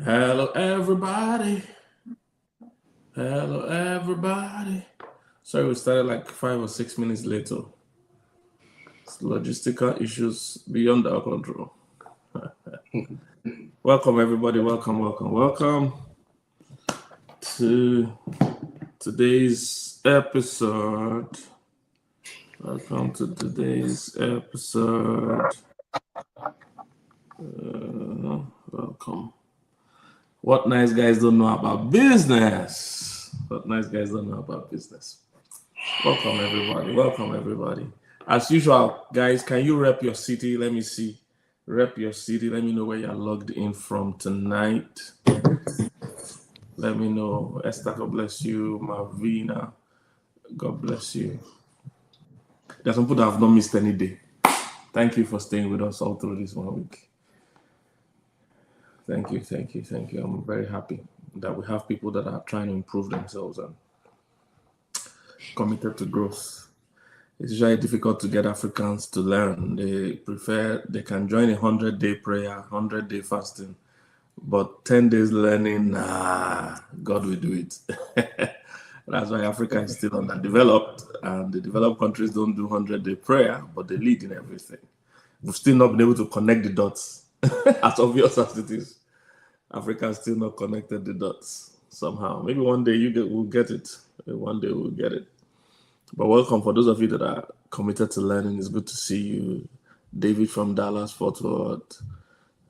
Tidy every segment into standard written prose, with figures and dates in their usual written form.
Hello, everybody. Hello, everybody. Sorry, we started like 5 or 6 minutes later. It's logistical issues beyond our control. Welcome, everybody. Welcome to today's episode. Welcome to today's episode. Welcome. What nice guys don't know about business? What nice guys don't know about business? Welcome, everybody. As usual, guys, can you rep your city? Let me see. Rep your city. Let me know where you're logged in from tonight. Let me know. Esther, God bless you. Marvina, God bless you. There's some people that have not missed any day. Thank you for staying with us all through this 1 week. Thank you. I'm very happy that we have people that are trying to improve themselves and committed to growth. It's very difficult to get Africans to learn. They can join a 100-day prayer, 100-day fasting, but 10 days learning, God will do it. That's why Africa is still underdeveloped, and the developed countries don't do 100-day prayer, but they lead in everything. We've still not been able to connect the dots, as obvious as it is. Africa has still not connected the dots somehow. Maybe one day we'll get it. One day we'll get it. But welcome for those of you that are committed to learning. It's good to see you. David from Dallas, Fort Worth.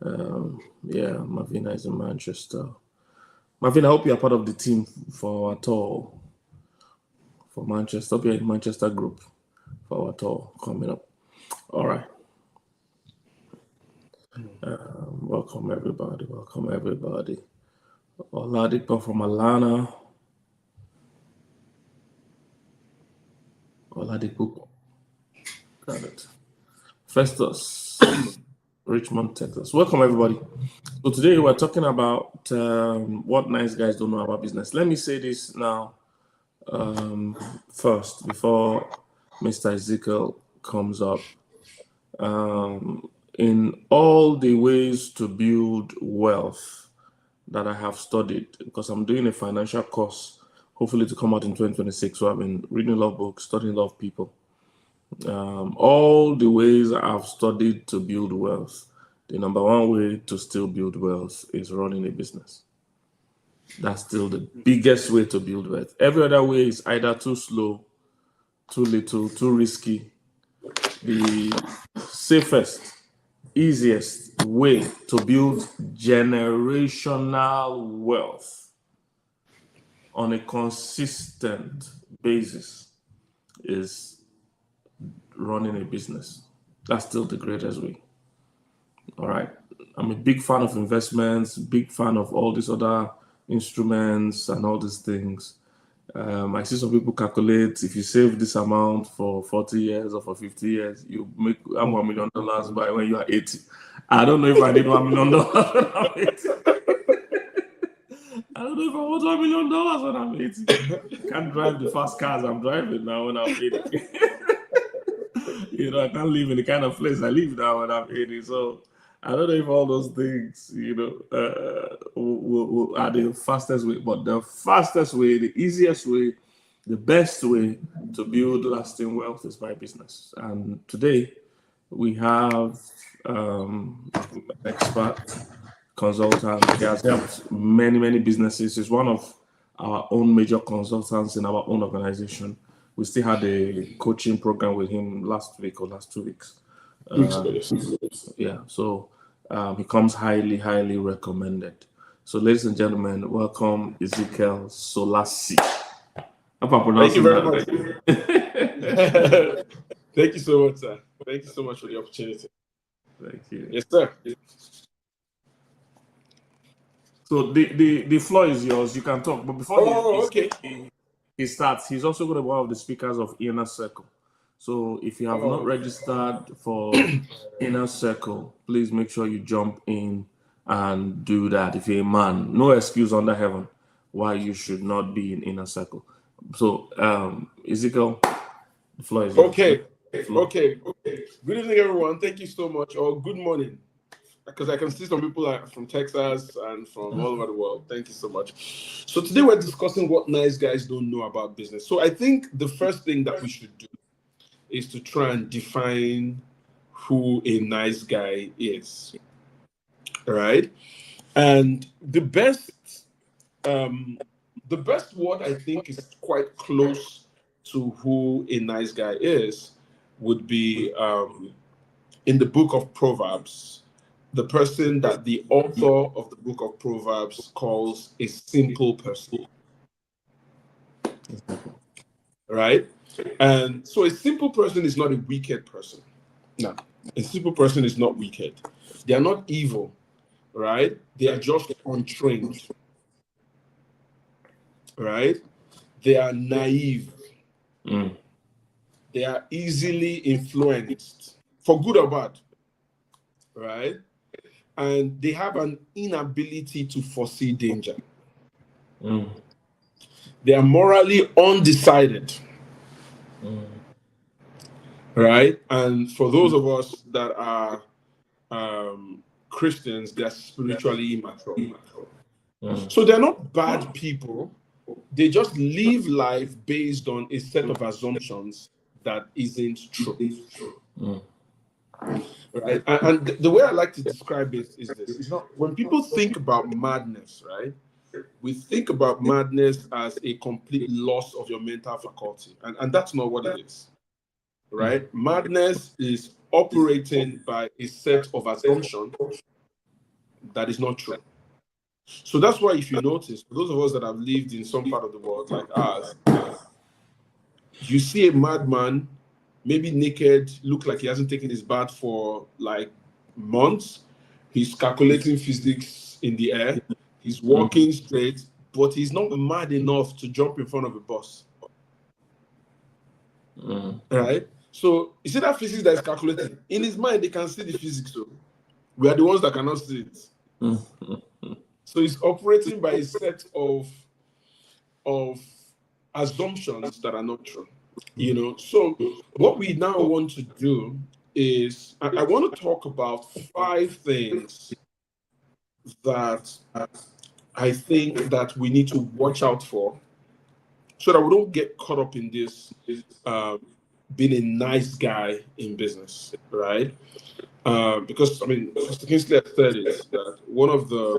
Marvina is in Manchester. Marvina, I hope you're part of the team for our tour for Manchester. Hope you're in Manchester group for our tour coming up. All right. Welcome, everybody. Oladipo from Alana. Oladipo. Got it. Festus, Richmond, Texas. Welcome, everybody. So today we're talking about what nice guys don't know about business. Let me say this now first before Mr. Ezekiel comes up. In all the ways to build wealth that I have studied, because I'm doing a financial course, hopefully to come out in 2026. So I've been reading a lot of books, studying a lot of people. All the ways I've studied to build wealth, the number one way to still build wealth is running a business. That's still the biggest way to build wealth. Every other way is either too slow, too little, too risky. The safest, easiest way to build generational wealth on a consistent basis is running a business. That's still the greatest way. All right. I'm a big fan of investments, big fan of all these other instruments and all these things. I see some people calculate if you save this amount for 40 years or for 50 years, you make $1 million by when you are 80. I don't know if I need $1 million when I'm 80. I don't know if I want $1 million when I'm 80. I can't drive the fast cars I'm driving now when I'm 80. I can't live in the kind of place I live now when I'm 80. So I don't know if all those things, are the fastest way, but the fastest way, the easiest way, the best way to build lasting wealth is by business. And today we have an expert consultant. He has helped many businesses. He's one of our own major consultants in our own organization. We still had a coaching program with him last week or last 2 weeks. So he comes highly recommended. So, ladies and gentlemen, welcome Ezekiel Solasi. Thank you very much. Thank you so much, sir. Thank you so much for the opportunity. Thank you. Yes, sir. So the floor is yours. You can talk, but before he starts, he's also going to be one of the speakers of Inner Circle. So if you have not registered for Inner Circle, please make sure you jump in and do that. If you're a man, no excuse under heaven why you should not be in Inner Circle. So Ezekiel, the floor is yours. Okay. Good evening, everyone. Thank you so much. Or good morning. because I can see some people are from Texas and from all over the world. Thank you so much. So today we're discussing what nice guys don't know about business. So I think the first thing that we should do is to try and define who a nice guy is, right? And the best word I think is quite close to who a nice guy is would be in the book of Proverbs, the person that the author of the book of Proverbs calls a simple person, right? And so a simple person is not a wicked person. No, a simple person is not wicked. They are not evil, right? They are just untrained, right? They are naive. They are easily influenced, for good or bad, right? And they have an inability to foresee danger. They are morally undecided, right? And for those of us that are Christians, they're spiritually immature. So they're not bad people. They just live life based on a set of assumptions that isn't true. Right? And the way I like to describe it is this. It's not, when people think about madness, right? We think about madness as a complete loss of your mental faculty. And that's not what it is. Right? Madness is operating by a set of assumptions that is not true. So that's why, if you notice, for those of us that have lived in some part of the world like ours, you see a madman, maybe naked, look like he hasn't taken his bath for like months. He's calculating physics in the air. He's walking straight, but he's not mad enough to jump in front of a bus. Right? So you see that physics that is calculated in his mind, they can see the physics. So we are the ones that cannot see it. So he's operating by a set of assumptions that are not true. You know, so what we now want to do is I want to talk about 5 things that I think that we need to watch out for, so that we don't get caught up in this being a nice guy in business, right? Because I mean, Mr. Kingsley has said it, that one of the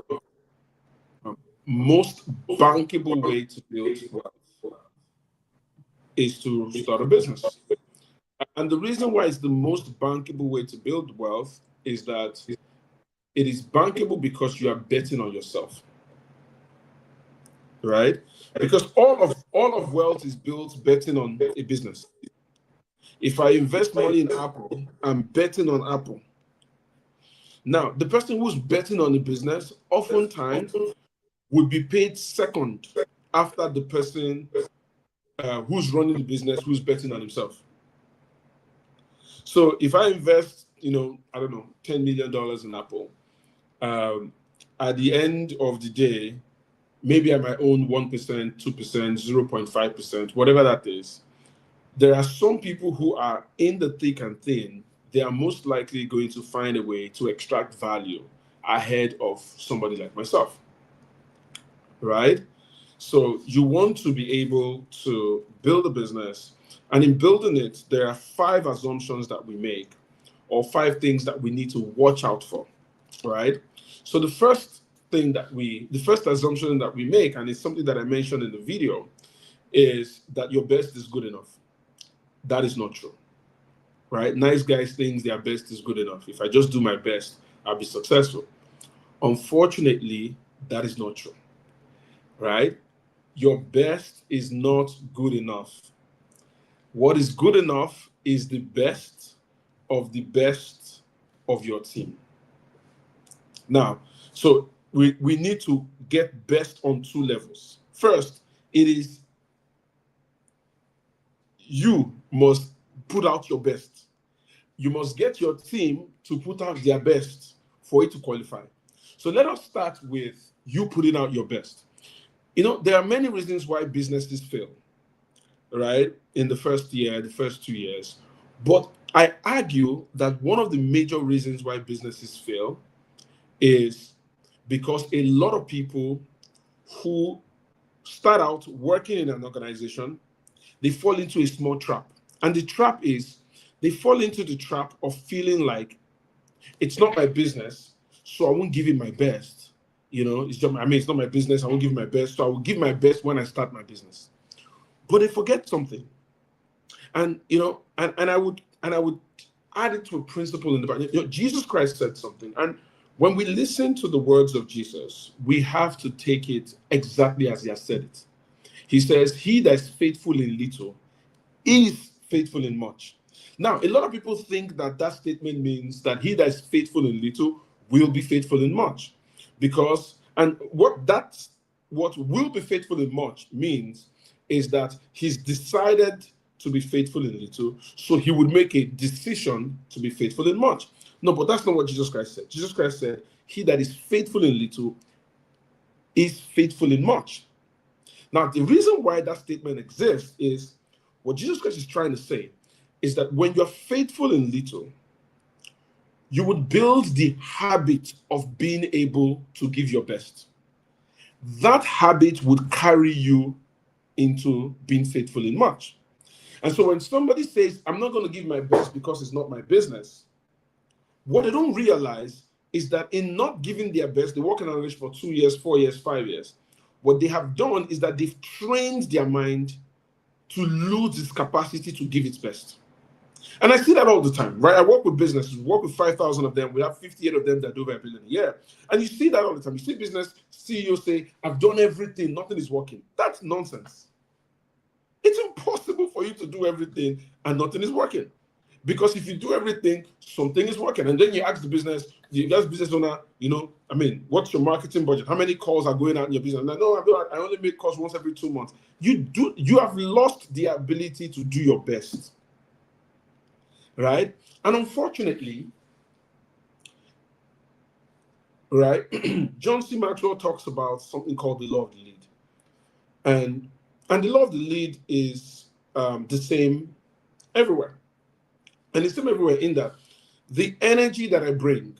most bankable way to build wealth is to start a business. And the reason why it's the most bankable way to build wealth is that it is bankable because you are betting on yourself, right? Because all of wealth is built betting on a business. If I invest money in Apple, I'm betting on Apple. Now, the person who's betting on the business oftentimes would be paid second after the person who's running the business, who's betting on himself. So if I invest, I don't know, $10 million in Apple, at the end of the day, maybe I might own 1%, 2%, 0.5%, whatever that is. There are some people who are in the thick and thin. They are most likely going to find a way to extract value ahead of somebody like myself, right? So you want to be able to build a business, and in building it, there are 5 assumptions that we make, or 5 things that we need to watch out for, right? So the first assumption that we make, and it's something that I mentioned in the video, is that your best is good enough. That is not true, right? Nice guys think their best is good enough. If I just do my best, I'll be successful. Unfortunately, that is not true, right? Your best is not good enough. What is good enough is the best of your team. Now, so we need to get best on 2 levels. First, it is you must put out your best. You must get your team to put out their best for it to qualify. So let us start with you putting out your best. There are many reasons why businesses fail, right? In the first year, the first 2 years. But I argue that one of the major reasons why businesses fail is because a lot of people who start out working in an organization, they fall into a small trap. And the trap is they fall into the trap of feeling like it's not my business, so I won't give it my best. It's just, it's not my business, I won't give my best, so I will give my best when I start my business. But they forget something. And I would add it to a principle in the Bible. Jesus Christ said something, and when we listen to the words of Jesus, we have to take it exactly as he has said it. He says, "He that is faithful in little is faithful in much." Now, a lot of people think that statement means that he that is faithful in little will be faithful in much, what will be faithful in much means is that he's decided to be faithful in little, so he would make a decision to be faithful in much. No, but that's not what Jesus Christ said. Jesus Christ said, "He that is faithful in little is faithful in much." Now, the reason why that statement exists is what Jesus Christ is trying to say is that when you're faithful in little, you would build the habit of being able to give your best. That habit would carry you into being faithful in much. And so when somebody says, "I'm not going to give my best because it's not my business," what they don't realize is that in not giving their best, they work in an organization for 2 years, 4 years, 5 years. What they have done is that they've trained their mind to lose its capacity to give its best. And I see that all the time, right? I work with businesses, work with 5,000 of them. We have 58 of them that do over $1 billion a year. And you see that all the time. You see business CEOs say, "I've done everything, nothing is working." That's nonsense. It's impossible for you to do everything and nothing is working. Because if you do everything, something is working. And then you ask the business owner, what's your marketing budget? How many calls are going out in your business? Like, "No, I only make calls once every 2 months." You have lost the ability to do your best. Right? And unfortunately, right, John C. Maxwell talks about something called the law of the lead. And the law of the lead is the same everywhere. And it's the same everywhere in that the energy that I bring,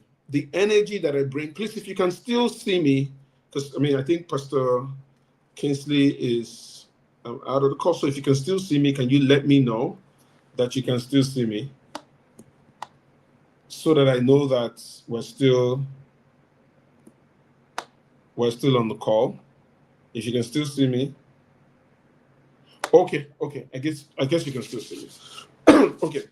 please, if you can still see me, because I think Pastor Kingsley is out of the call. So if you can still see me, can you let me know that you can still see me? So that I know that we're still on the call. If you can still see me. Okay. I guess you can still see me. Okay.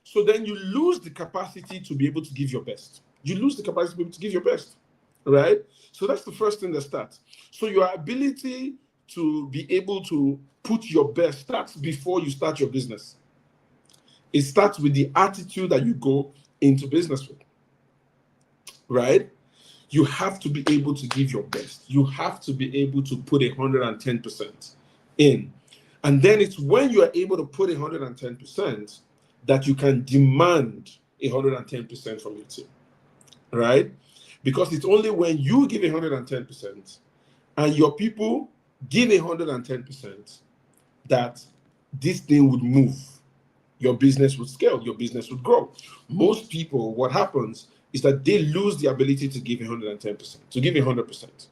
So then you lose the capacity to be able to give your best. You lose the capacity to be able to give your best, right? So that's the first thing that starts. So your ability to be able to put your best starts before you start your business. It starts with the attitude that you go into business with, right? You have to be able to give your best. You have to be able to put 110% in. And then it's when you are able to put 110% that you can demand 110% from your team, right? Because it's only when you give 110% and your people give 110% that this thing would move. Your business would scale, your business would grow. Most people, what happens is that they lose the ability to give 110%, to give 100%,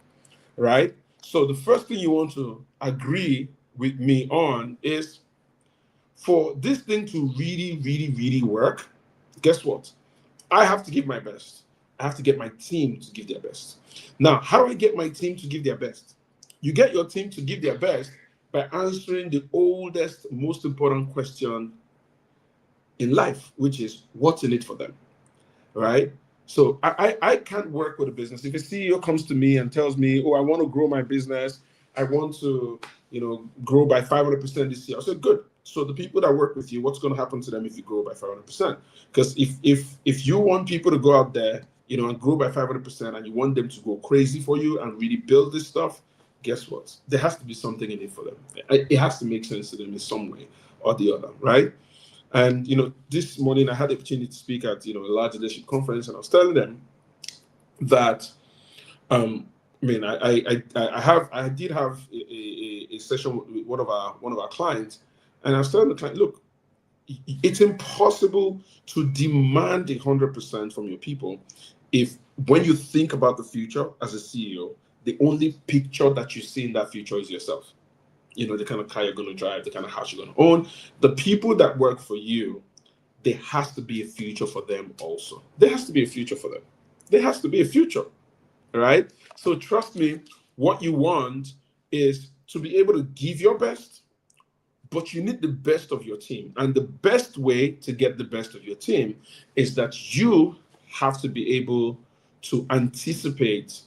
right? So the first thing you want to agree with me on is for this thing to really, really, really work, guess what? I have to give my best. I have to get my team to give their best. Now, how do I get my team to give their best? You get your team to give their best by answering the oldest, most important question in life, which is what's in it for them, right? So I can't work with a business. If a CEO comes to me and tells me, "Oh, I want to grow my business. I want to, grow by 500% this year." I said, "Good. So the people that work with you, what's going to happen to them if you grow by 500%? Because if you want people to go out there, and grow by 500%, and you want them to go crazy for you and really build this stuff, guess what? There has to be something in it for them. It has to make sense to them in some way or the other, right?" And this morning I had the opportunity to speak at a large leadership conference, and I was telling them that I did have a session with one of our clients, and I was telling the client, look, it's impossible to demand 100% from your people if when you think about the future as a CEO, the only picture that you see in that future is yourself. You know, the kind of car you're going to drive, the kind of house you're going to own. The people that work for you, there has to be a future for them also. There has to be a future for them. There has to be a future, right? So trust me, what you want is to be able to give your best, but you need the best of your team. And the best way to get the best of your team is that you have to be able to anticipate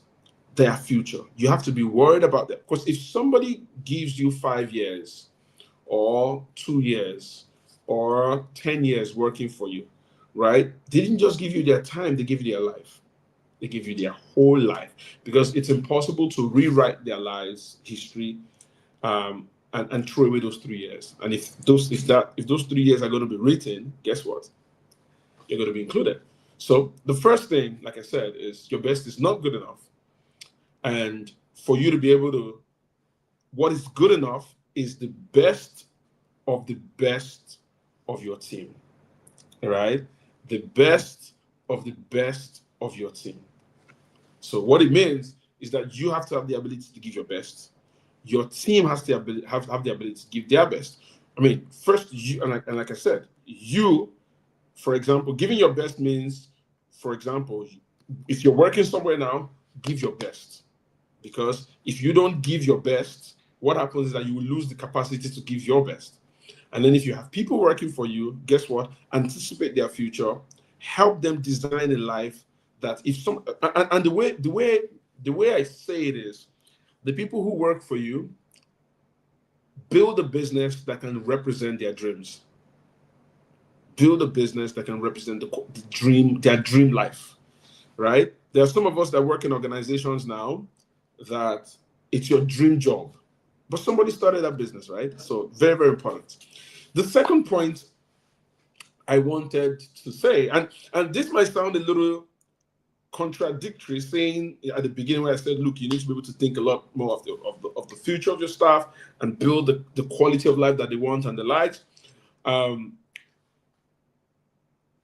their future. You have to be worried about that. Because if somebody gives you 5 years or 2 years or 10 years working for you, right? They didn't just give you their time, they give you their life. They give you their whole life, because it's impossible to rewrite their lives history and throw away those 3 years. And if those 3 years are going to be written, guess what? You're going to be included. So the first thing, like I said, is your best is not good enough. And for you to be able to, what is good enough is the best of your team, right? The best of your team. So what it means is that you have to have the ability to give your best. Your team has to have the ability to give their best. I mean, first, you, and like I said, you, for example, giving your best means, for example, if you're working somewhere now, give your best. Because if you don't give your best, what happens is that you will lose the capacity to give your best. And then if you have people working for you, guess what? Anticipate their future, help them design a life that if some, and the way I say it is, the people who work for you build a business that can represent their dreams. Build a business that can represent their dream life, right? There are some of us that work in organizations now that it's your dream job, but somebody started that business, right? So very, very important. The second point I wanted to say, and this might sound a little contradictory, saying at the beginning where I said, look, you need to be able to think a lot more of the future of your staff and build the quality of life that they want and the likes.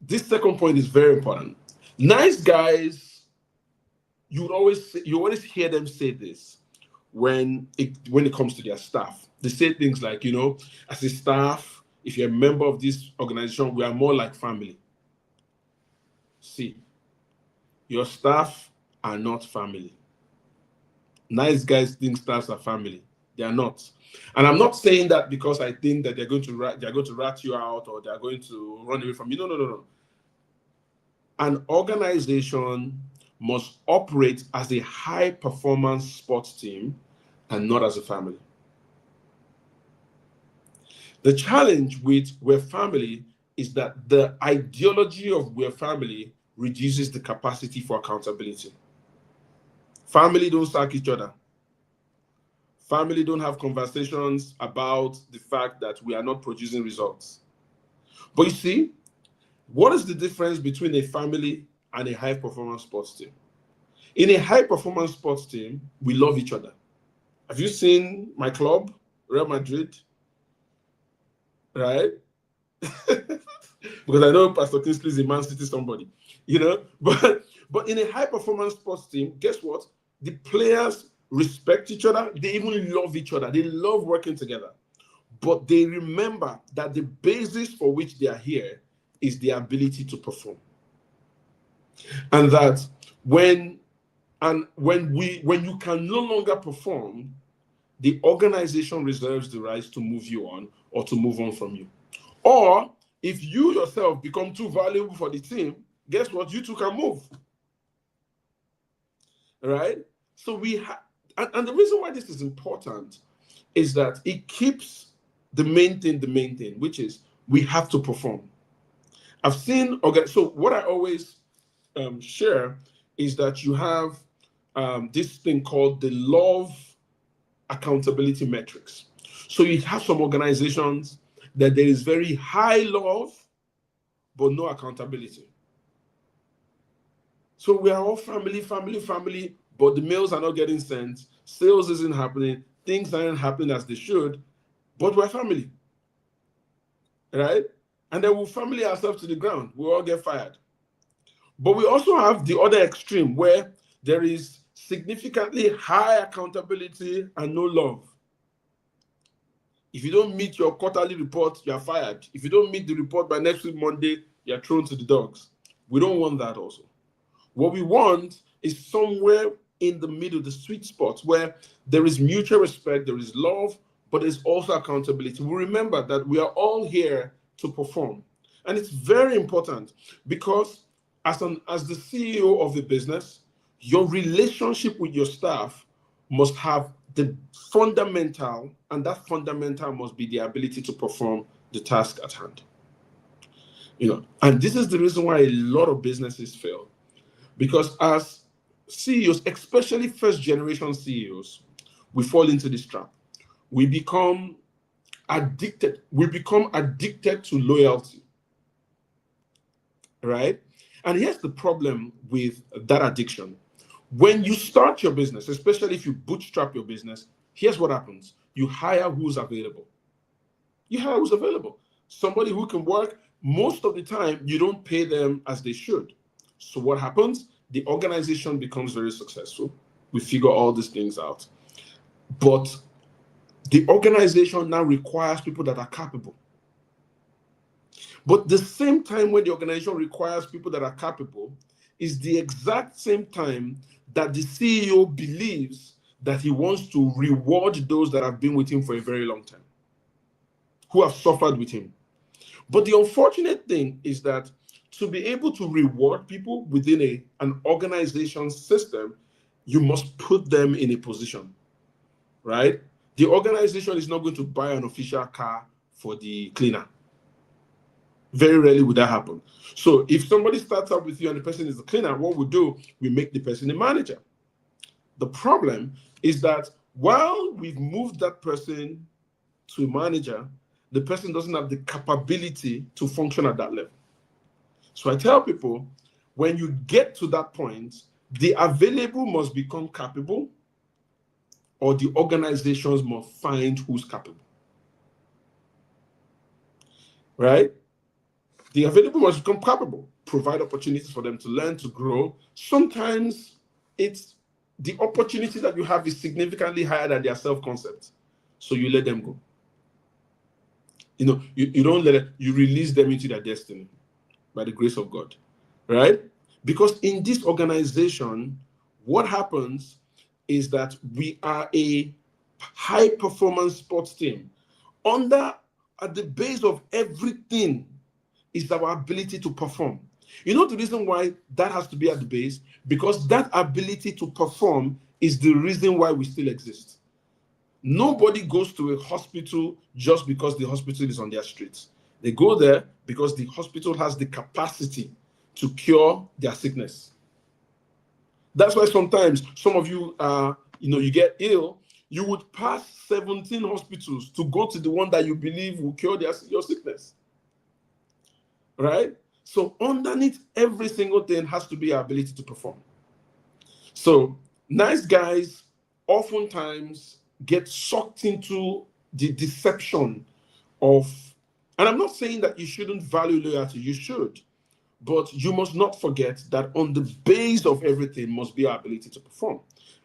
This second point is very important. Nice guys, you always hear them say this when it comes to their staff. They say things like, you know, as a staff, if you're a member of this organization, we are more like family. See, your staff are not family. Nice guys think staffs are family. They are not. And I'm not saying that because I think that they're going to rat you out or they're going to run away from you. No. An organization must operate as a high-performance sports team and not as a family. The challenge with We're Family is that the ideology of We're Family reduces the capacity for accountability. Family don't sack each other. Family don't have conversations about the fact that we are not producing results. But you see, what is the difference between a family and a high-performance sports team? In a high-performance sports team, we love each other. Have you seen my club, Real Madrid? Right? Because I know Pastor Kingsley is a Man City somebody, you know. But in a high-performance sports team, guess what? The players respect each other. They even love each other. They love working together. But they remember that the basis for which they are here is the ability to perform. And that when you can no longer perform, the organization reserves the right to move you on or to move on from you. Or if you yourself become too valuable for the team, guess what? You too can move. Right? So and the reason why this is important is that it keeps the main thing, which is we have to perform. I've seen, so what I always share is that you have this thing called the love accountability metrics. So you have some organizations that there is very high love, but no accountability. So we are all family, but the mails are not getting sent, sales isn't happening, things aren't happening as they should, but we're family, right? And then we'll family ourselves to the ground. We'll all get fired. But we also have the other extreme where there is significantly high accountability and no love. If you don't meet your quarterly report, you're fired. If you don't meet the report by next week, Monday, you're thrown to the dogs. We don't want that also. What we want is somewhere in the middle, the sweet spot, where there is mutual respect, there is love, but there's also accountability. We remember that we are all here to perform. And it's very important because as the CEO of the business, your relationship with your staff must have the fundamental, and that fundamental must be the ability to perform the task at hand. And this is the reason why a lot of businesses fail. Because as CEOs, especially first generation CEOs, we fall into this trap. We become addicted. We become addicted to loyalty. Right? And here's the problem with that addiction. When you start your business, especially if you bootstrap your business, here's what happens. You hire who's available. Somebody who can work. Most of the time, you don't pay them as they should. So what happens? The organization becomes very successful. We figure all these things out. But the organization now requires people that are capable. But the same time when the organization requires people that are capable is the exact same time that the CEO believes that he wants to reward those that have been with him for a very long time, who have suffered with him. But the unfortunate thing is that to be able to reward people within an organization system, you must put them in a position, right? The organization is not going to buy an official car for the cleaner. Very rarely would that happen. So if somebody starts out with you and the person is the cleaner, what we do, we make the person a manager. The problem is that while we've moved that person to a manager, the person doesn't have the capability to function at that level. So I tell people, when you get to that point, the available must become capable, or the organizations must find who's capable. Right? The available must become capable, provide opportunities for them to learn, to grow. Sometimes it's the opportunity that you have is significantly higher than their self-concept. So you let them go. You don't let it, you release them into their destiny by the grace of God, right? Because in this organization, what happens is that we are a high-performance sports team. At the base of everything is our ability to perform. You know the reason why that has to be at the base? Because that ability to perform is the reason why we still exist. Nobody goes to a hospital just because the hospital is on their streets. They go there because the hospital has the capacity to cure their sickness. That's why sometimes some of you, you get ill, you would pass 17 hospitals to go to the one that you believe will cure your sickness. Right? So underneath every single thing has to be our ability to perform. So nice guys oftentimes get sucked into the deception of, and I'm not saying that you shouldn't value loyalty, you should, but you must not forget that on the base of everything must be our ability to perform.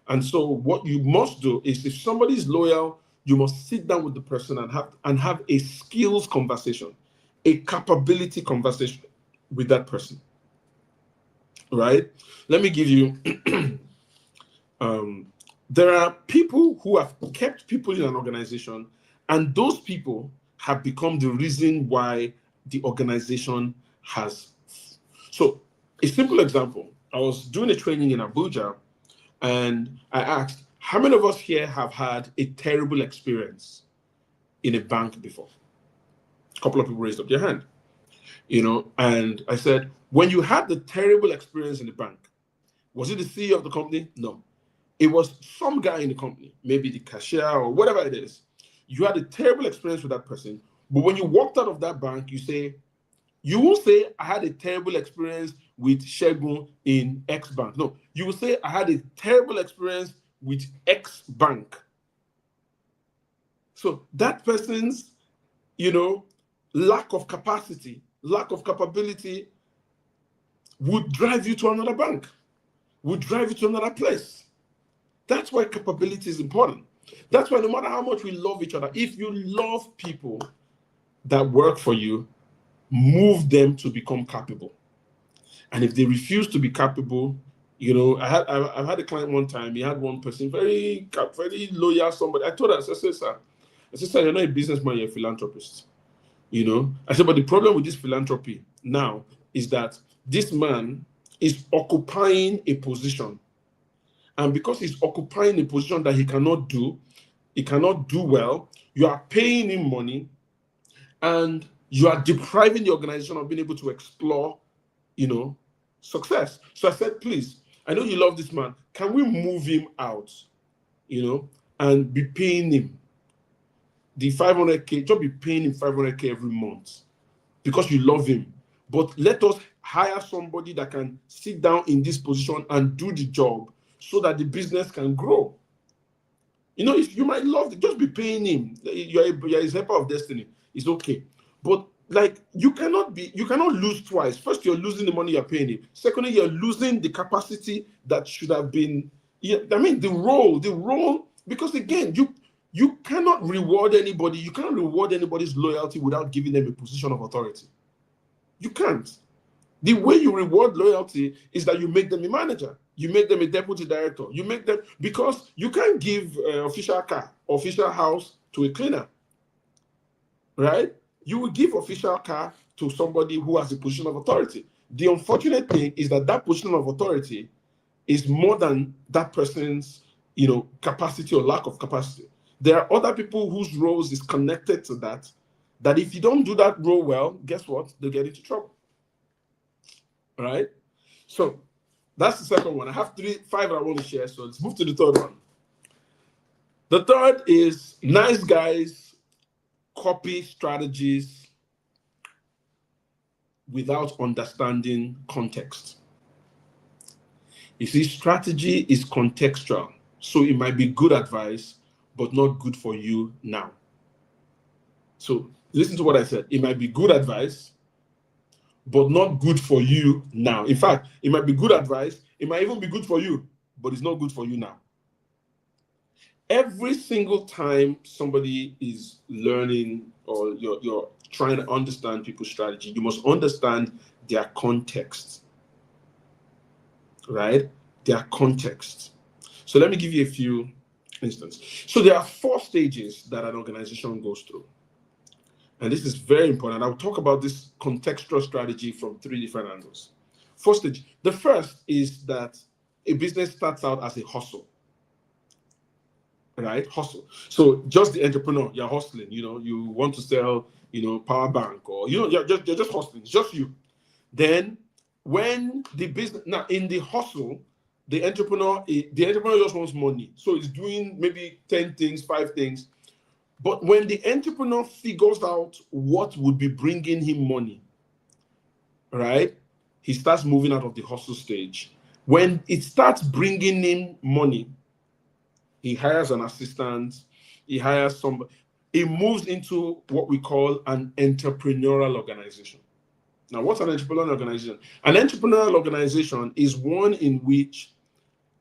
And so what you must do is, if somebody is loyal, you must sit down with the person and have a skills conversation, a capability conversation with that person. Right? Let me give you there are people who have kept people in an organization, and those people have become the reason why the organization has. So a simple example, I was doing a training in Abuja, and I asked, how many of us here have had a terrible experience in a bank before? A couple of people raised up their hand, and I said, when you had the terrible experience in the bank, was it the CEO of the company? No. It was some guy in the company, maybe the cashier or whatever it is. You had a terrible experience with that person, but when you walked out of that bank, you won't say, I had a terrible experience with Segun in X bank. No, you will say, I had a terrible experience with X bank. So that person's, lack of capacity, lack of capability would drive you to another bank, would drive you to another place. That's why capability is important. That's why no matter how much we love each other, if you love people that work for you, move them to become capable. And if they refuse to be capable, I've had a client one time. He had one person, very loyal somebody. I told her, I said, sir, you're not a businessman, you're a philanthropist. I said, but the problem with this philanthropy now is that this man is occupying a position. And because he's occupying a position that he cannot do well, you are paying him money and you are depriving the organization of being able to explore, success. So I said, please, I know you love this man. Can we move him out, and be paying him the 500K, just be paying him 500K every month because you love him. But let us hire somebody that can sit down in this position and do the job so that the business can grow. If you might love it, just be paying him. You're his helper of destiny. It's okay. But you cannot lose twice. First, you're losing the money you're paying him. Secondly, you're losing the capacity that should have been, the role, because again, you cannot reward anybody. You cannot reward anybody's loyalty without giving them a position of authority. You can't. The way you reward loyalty is that you make them a manager. You make them a deputy director. You make them, because you can't give official car, official house to a cleaner, right? You will give official car to somebody who has a position of authority. The unfortunate thing is that position of authority is more than that person's, capacity or lack of capacity. There are other people whose roles is connected to that if you don't do that role well, guess what? They'll get into trouble. All right? So that's the second one. I have 5 I want to share, so let's move to the third one. The third is nice guys copy strategies without understanding context. You see, strategy is contextual, so it might be good advice, but not good for you now. So listen to what I said. It might be good advice, but not good for you now. In fact, it might be good advice. It might even be good for you, but it's not good for you now. Every single time somebody is learning or you're trying to understand people's strategy, you must understand their context, right? Their context. So let me give you a few instances. So there are 4 stages that an organization goes through. And this is very important. I'll talk about this contextual strategy from 3 different angles. First stage. The first is that a business starts out as a hustle. Right? Hustle. So just the entrepreneur, you're hustling, you want to sell, power bank, or you're just hustling, it's just you. Then when the business, now in the hustle, the entrepreneur just wants money. So he's doing maybe 10 things, 5 things. But when the entrepreneur figures out what would be bringing him money, right? He starts moving out of the hustle stage. When it starts bringing him money, he hires an assistant, he hires somebody. He moves into what we call an entrepreneurial organization. Now, what's an entrepreneurial organization? An entrepreneurial organization is one in which,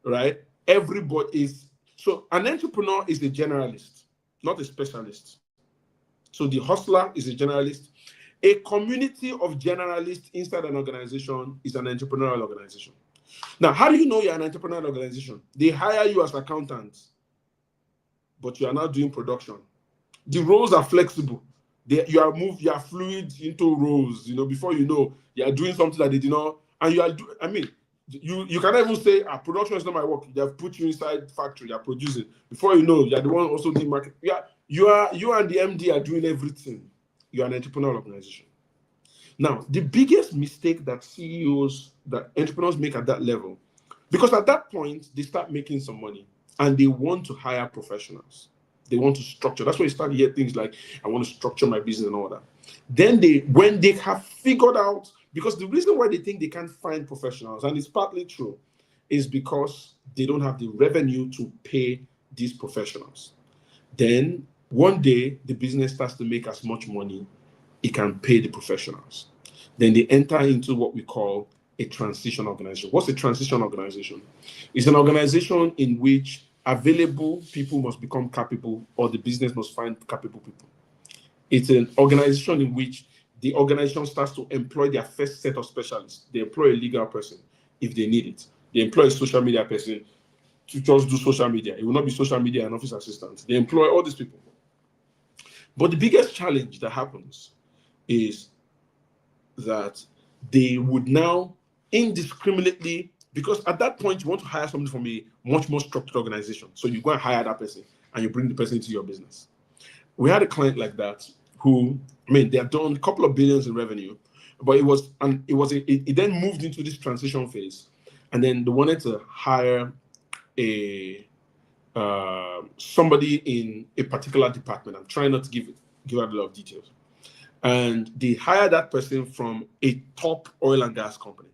right, everybody is, so an entrepreneur is a generalist, not a specialist. So the hustler is a generalist. A community of generalists inside an organization is an entrepreneurial organization. Now, how do you know you're an entrepreneurial organization? They hire you as accountants, but you are now doing production. The roles are flexible. You are fluid into roles. Before you know, you are doing something that they did not. And you cannot even say, production is not my work. They have put you inside factory. You are producing. Before you know, you are the one also doing market. You and the MD are doing everything. You are an entrepreneurial organization. Now, the biggest mistake that entrepreneurs make at that level, because at that point, they start making some money and they want to hire professionals. They want to structure. That's why you start to hear things like, I want to structure my business and all that. Then when they have figured out, because the reason why they think they can't find professionals, and it's partly true, is because they don't have the revenue to pay these professionals. Then one day, the business starts to make as much money, it can pay the professionals. Then they enter into what we call a transition organization. What's a transition organization? It's an organization in which available people must become capable, or the business must find capable people. It's an organization in which the organization starts to employ their first set of specialists. They employ a legal person if they need it. They employ a social media person to just do social media. It will not be social media and office assistants. They employ all these people. But the biggest challenge that happens is that they would now indiscriminately, because at that point you want to hire somebody from a much more structured organization. So you go and hire that person and you bring the person into your business. We had a client like that who, they have done a couple of billions in revenue, but it then moved into this transition phase, and then they wanted to hire somebody in a particular department. I'm trying not to give out a lot of details. And they hired that person from a top oil and gas company.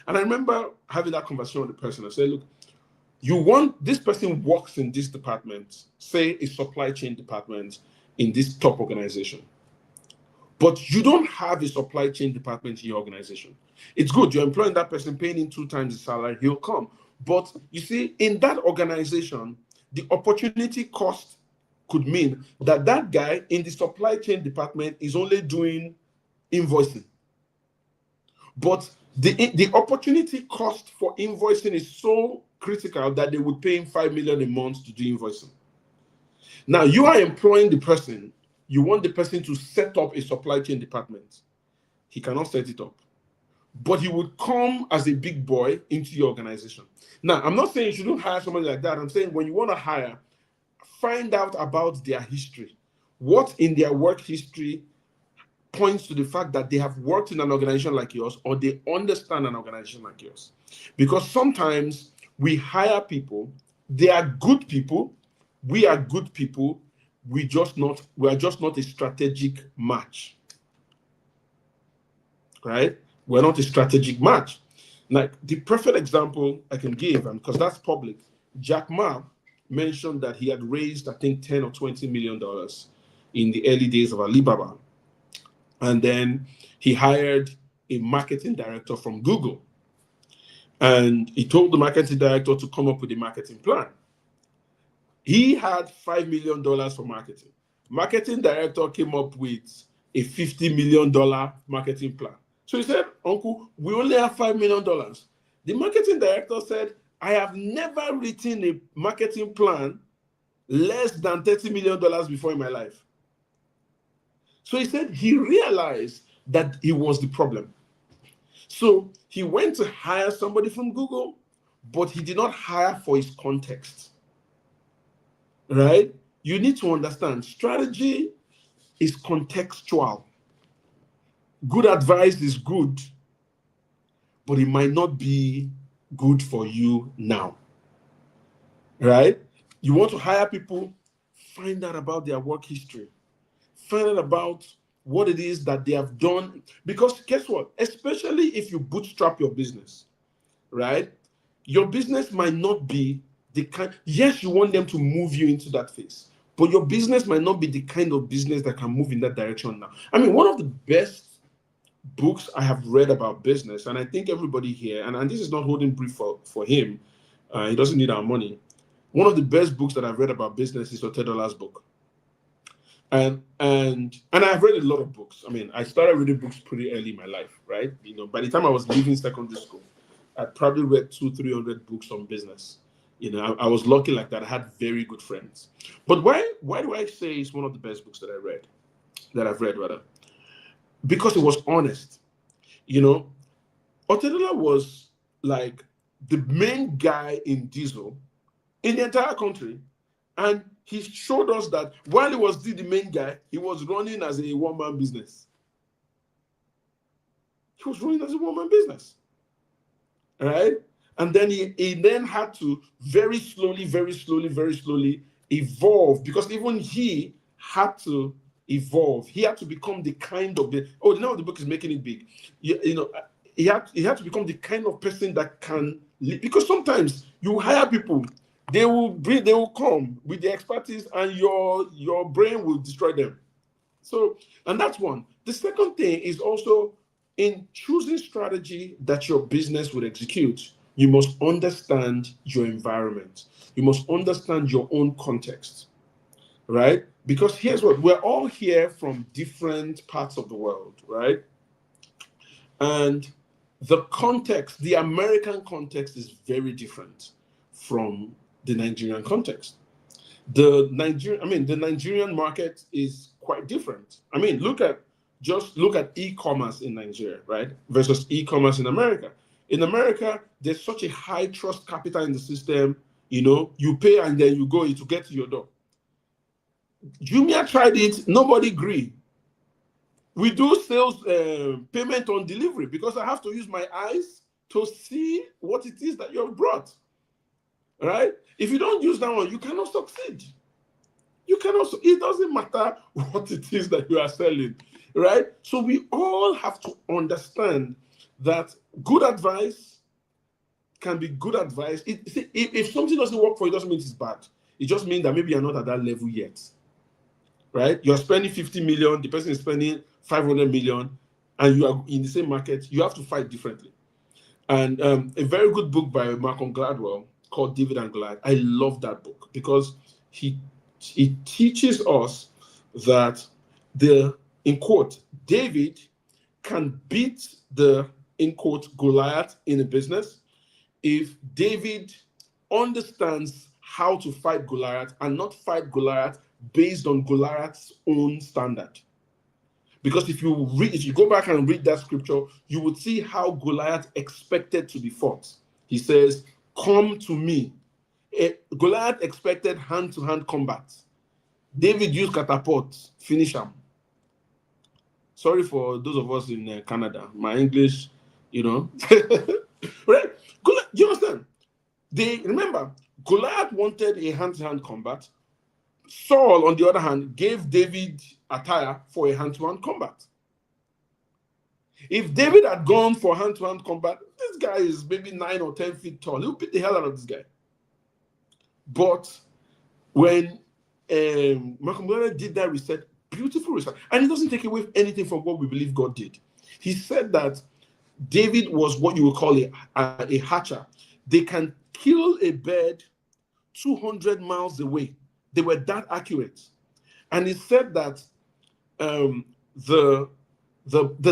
And I remember having that conversation with the person. I said, look, you want this person works in this department, say a supply chain department in this top organization, but you don't have a supply chain department in your organization. It's good, you're employing that person, paying him 2 times the salary, he'll come. But you see, in that organization, the opportunity cost could mean that that guy in the supply chain department is only doing invoicing. But the opportunity cost for invoicing is so critical that they would pay him $5 million a month to do invoicing. Now you are employing the person, you want the person to set up a supply chain department. He cannot set it up, but he would come as a big boy into your organization. Now, I'm not saying you shouldn't hire somebody like that. I'm saying when you want to hire, find out about their history. What in their work history points to the fact that they have worked in an organization like yours, or they understand an organization like yours. Because sometimes we hire people, they are good people, we are good people, we are just not a strategic match. Right? We're not a strategic match. Like the perfect example I can give, and because that's public, Jack Ma mentioned that he had raised, I think, $10 or $20 million in the early days of Alibaba. And then he hired a marketing director from Google. And he told the marketing director to come up with a marketing plan. He had $5 million for marketing. Marketing director came up with a $50 million marketing plan. So he said, Uncle, we only have $5 million. The marketing director said, I have never written a marketing plan less than $30 million before in my life. So he said he realized that he was the problem. So he went to hire somebody from Google, but he did not hire for his context. Right? You need to understand, strategy is contextual. Good advice is good, but it might not be good for you now. Right? You want to hire people, find out about their work history. Find out about what it is that they have done. Because guess what? Especially if you bootstrap your business, right? Your business might not be the kind, yes, you want them to move you into that phase, but your business might not be the kind of business that can move in that direction now. I mean, one of the best books I have read about business, and I think everybody here, and this is not holding brief for him, he doesn't need our money. One of the best books that I've read about business is Otedola's book. And I've read a lot of books. I mean, I started reading books pretty early in my life, right? By the time I was leaving secondary school, I probably read 200-300 books on business. I was lucky like that. I had very good friends. But why do I say it's one of the best books that I've read rather? Because it was honest. Otedola was like the main guy in diesel in the entire country. And he showed us that while he was the main guy, he was running as a one-man business. He was running as a one-man business. Right? And then he then had to very slowly evolve, because even he had to evolve. He had to become the kind of the book is making it big. He had to become the kind of person that can lead, because sometimes you hire people, they will come with the expertise, and your brain will destroy them. So, and that's one. The second thing is also in choosing strategy that your business would execute, you must understand your environment. You must understand your own context, right? Because here's what, we're all here from different parts of the world, right? And the context, the American context is very different from the Nigerian context. The Nigerian market is quite different. I mean, look at e-commerce in Nigeria, right? Versus e-commerce in America. In America, there's such a high trust capital in the system. You pay and then you go, it will get to your door. Jumia tried it, nobody agreed. We do sales payment on delivery because I have to use my eyes to see what it is that you have brought, right? If you don't use that one, you cannot succeed. It doesn't matter what it is that you are selling, right? So we all have to understand that good advice can be good advice. If something doesn't work for you, it doesn't mean it's bad. It just means that maybe you're not at that level yet, right? You're spending 50 million, the person is spending 500 million, and you are in the same market. You have to fight differently. And a very good book by Malcolm Gladwell called David and Goliath. I love that book because he teaches us that in quote, David can beat the, in quote, Goliath in a business if David understands how to fight Goliath and not fight Goliath based on Goliath's own standard. Because if you go back and read that scripture, you would see how Goliath expected to be fought. He says, "Come to me." Goliath expected hand-to-hand combat. David used catapult, finish him. Sorry for those of us in Canada. My English, right? Do you understand? Remember, Goliath wanted a hand-to-hand combat. Saul, on the other hand, gave David attire for a hand-to-hand combat. If David had gone for hand-to-hand combat, this guy is maybe 9 or 10 feet tall. He'll beat the hell out of this guy. But when Malcolm Gladwell did that research, beautiful research, and it doesn't take away anything from what we believe God did. He said that David was what you would call a hatcher. They can kill a bird 200 miles away. They were that accurate. And he said that the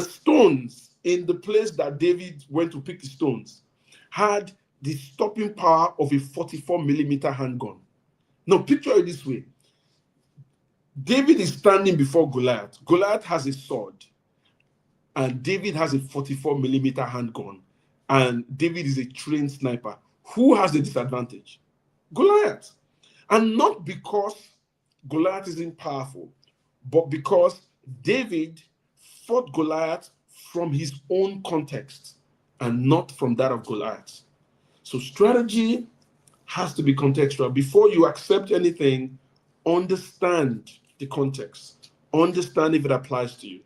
stones in the place that David went to pick the stones had the stopping power of a 44 millimeter handgun. Now, picture it this way. David is standing before Goliath. Goliath has a sword, and David has a 44 millimeter handgun, and David is a trained sniper. Who has the disadvantage? Goliath. And not because Goliath isn't powerful, but because David fought Goliath from his own context and not from that of Goliath. So strategy has to be contextual. Before you accept anything, understand the context. Understand if it applies to you.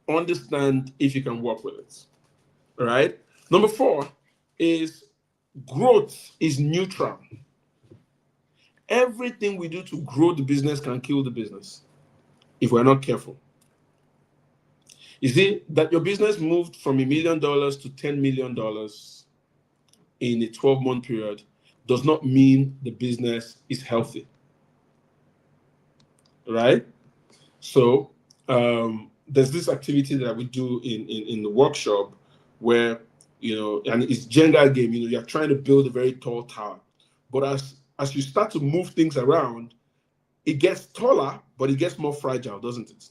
Understand if you can work with it. All right? Number 4 is growth is neutral. Everything we do to grow the business can kill the business if we're not careful. You see, that your business moved from $1 million to $10 million in a 12-month period does not mean the business is healthy. Right? So there's this activity that we do in the workshop where, and it's Jenga game, you're trying to build a very tall tower. But as you start to move things around, it gets taller, but it gets more fragile, doesn't it?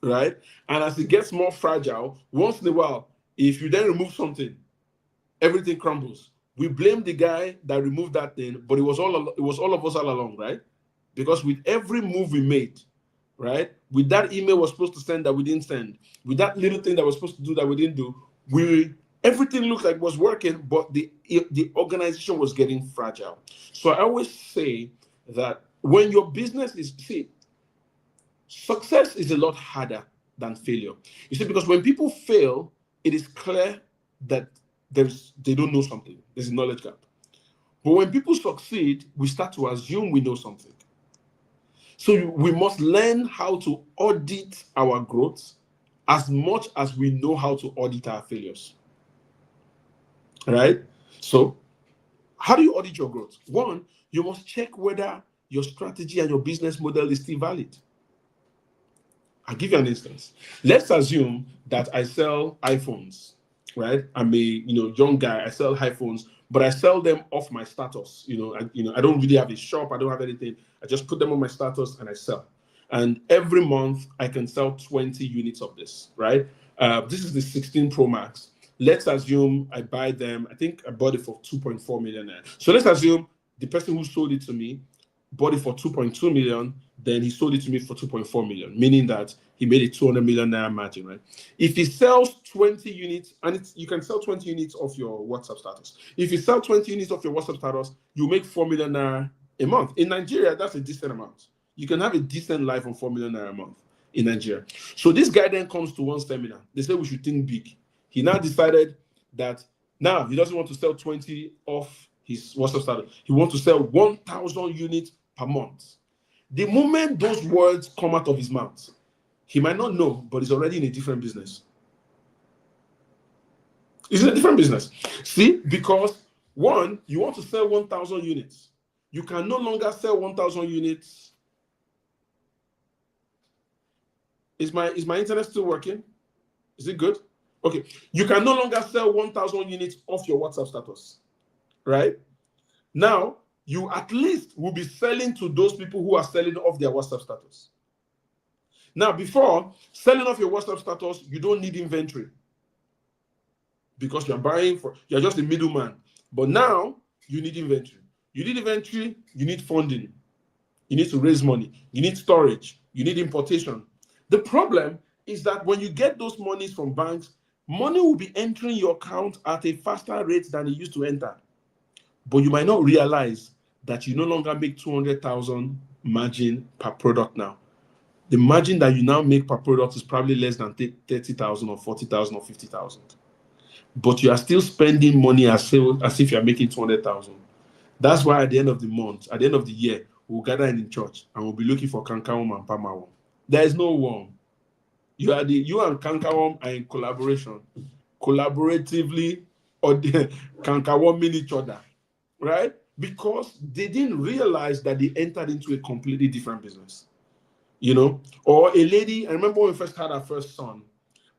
Right? And as it gets more fragile, once in a while, if you then remove something, everything crumbles. We blame the guy that removed that thing, but it was all of us all along, right? Because with every move we made, right, with that email we're supposed to send that we didn't send, with that little thing that we're supposed to do that we didn't do, everything looked like it was working, but the organization was getting fragile. So I always say that when your business success is a lot harder than failure. You see, because when people fail, it is clear that they don't know something. There's a knowledge gap. But when people succeed, we start to assume we know something. So we must learn how to audit our growth, as much as we know how to audit our failures. Right? So, how do you audit your growth? One, you must check whether your strategy and your business model is still valid. I'll give you an instance. Let's assume that I sell iPhones, right? I'm a young guy. I sell iPhones, but I sell them off my status. I don't really have a shop. I don't have anything. I just put them on my status and I sell. And every month I can sell 20 units of this, right? This is the 16 Pro Max. Let's assume I buy them. I think I bought it for 2.4 million. So let's assume the person who sold it to me bought it for 2.2 million. Then he sold it to me for 2.4 million, meaning that he made a 200 million naira margin, right? If he sells 20 units, and you can sell 20 units of your WhatsApp status. If you sell 20 units of your WhatsApp status, you make 4 million naira a month. In Nigeria, that's a decent amount. You can have a decent life on 4 million naira a month in Nigeria. So this guy then comes to one seminar. They say we should think big. He now decided that now he doesn't want to sell 20 off his WhatsApp status. He wants to sell 1,000 units per month. The moment those words come out of his mouth, he might not know, but he's already in a different business. He's in a different business. See, because one, you want to sell 1,000 units. You can no longer sell 1,000 units. Is my internet still working? Is it good? Okay. You can no longer sell 1,000 units off your WhatsApp status, right? Now, you at least will be selling to those people who are selling off their WhatsApp status. Now, before selling off your WhatsApp status, you don't need inventory because you're just a middleman. But now you need inventory. You need inventory, you need funding. You need to raise money. You need storage. You need importation. The problem is that when you get those monies from banks, money will be entering your account at a faster rate than it used to enter. But you might not realize that you no longer make 200,000 margin per product now. The margin that you now make per product is probably less than 30,000 or 40,000 or 50,000. But you are still spending money as if you're making 200,000. That's why at the end of the month, at the end of the year, we'll gather in church and we'll be looking for Kankaworm and Pamaworm. There is no worm. You and Kankaworm are in collaboration, collaboratively, or Kankaworming each other, right? Because they didn't realize that they entered into a completely different business. Or a lady, I remember when we first had our first son,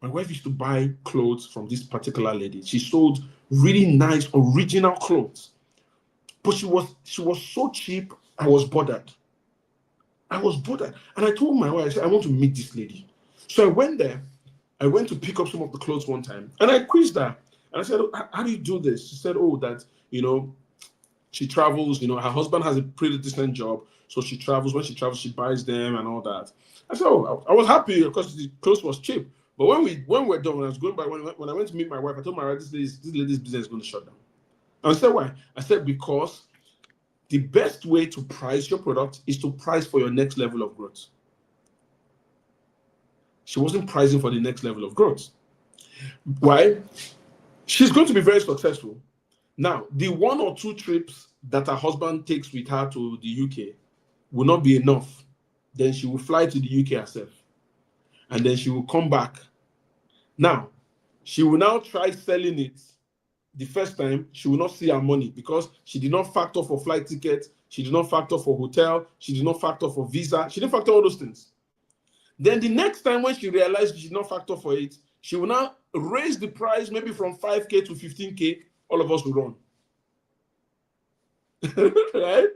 my wife used to buy clothes from this particular lady. She sold really nice, original clothes. But she was so cheap, I was bothered. And I told my wife, I said, I want to meet this lady. So I went there. I went to pick up some of the clothes one time. And I quizzed her. And I said, how do you do this? She said, that, she travels, her husband has a pretty decent job. So she travels. When she travels, she buys them and all that. I said, I was happy because the clothes was cheap. But when we're done, when I was going by, when I went to meet my wife, I told my wife, this lady's business is going to shut down. And I said, why? I said, because the best way to price your product is to price for your next level of growth. She wasn't pricing for the next level of growth. Why? She's going to be very successful. Now, the 1 or 2 trips that her husband takes with her to the UK will not be enough. Then she will fly to the UK herself. And then she will come back. Now, she will now try selling it. The first time, she will not see her money because she did not factor for flight ticket. She did not factor for hotel. She did not factor for visa. She didn't factor all those things. Then the next time when she realized she did not factor for it, she will now raise the price maybe from 5K to 15K. All of us will run. Right?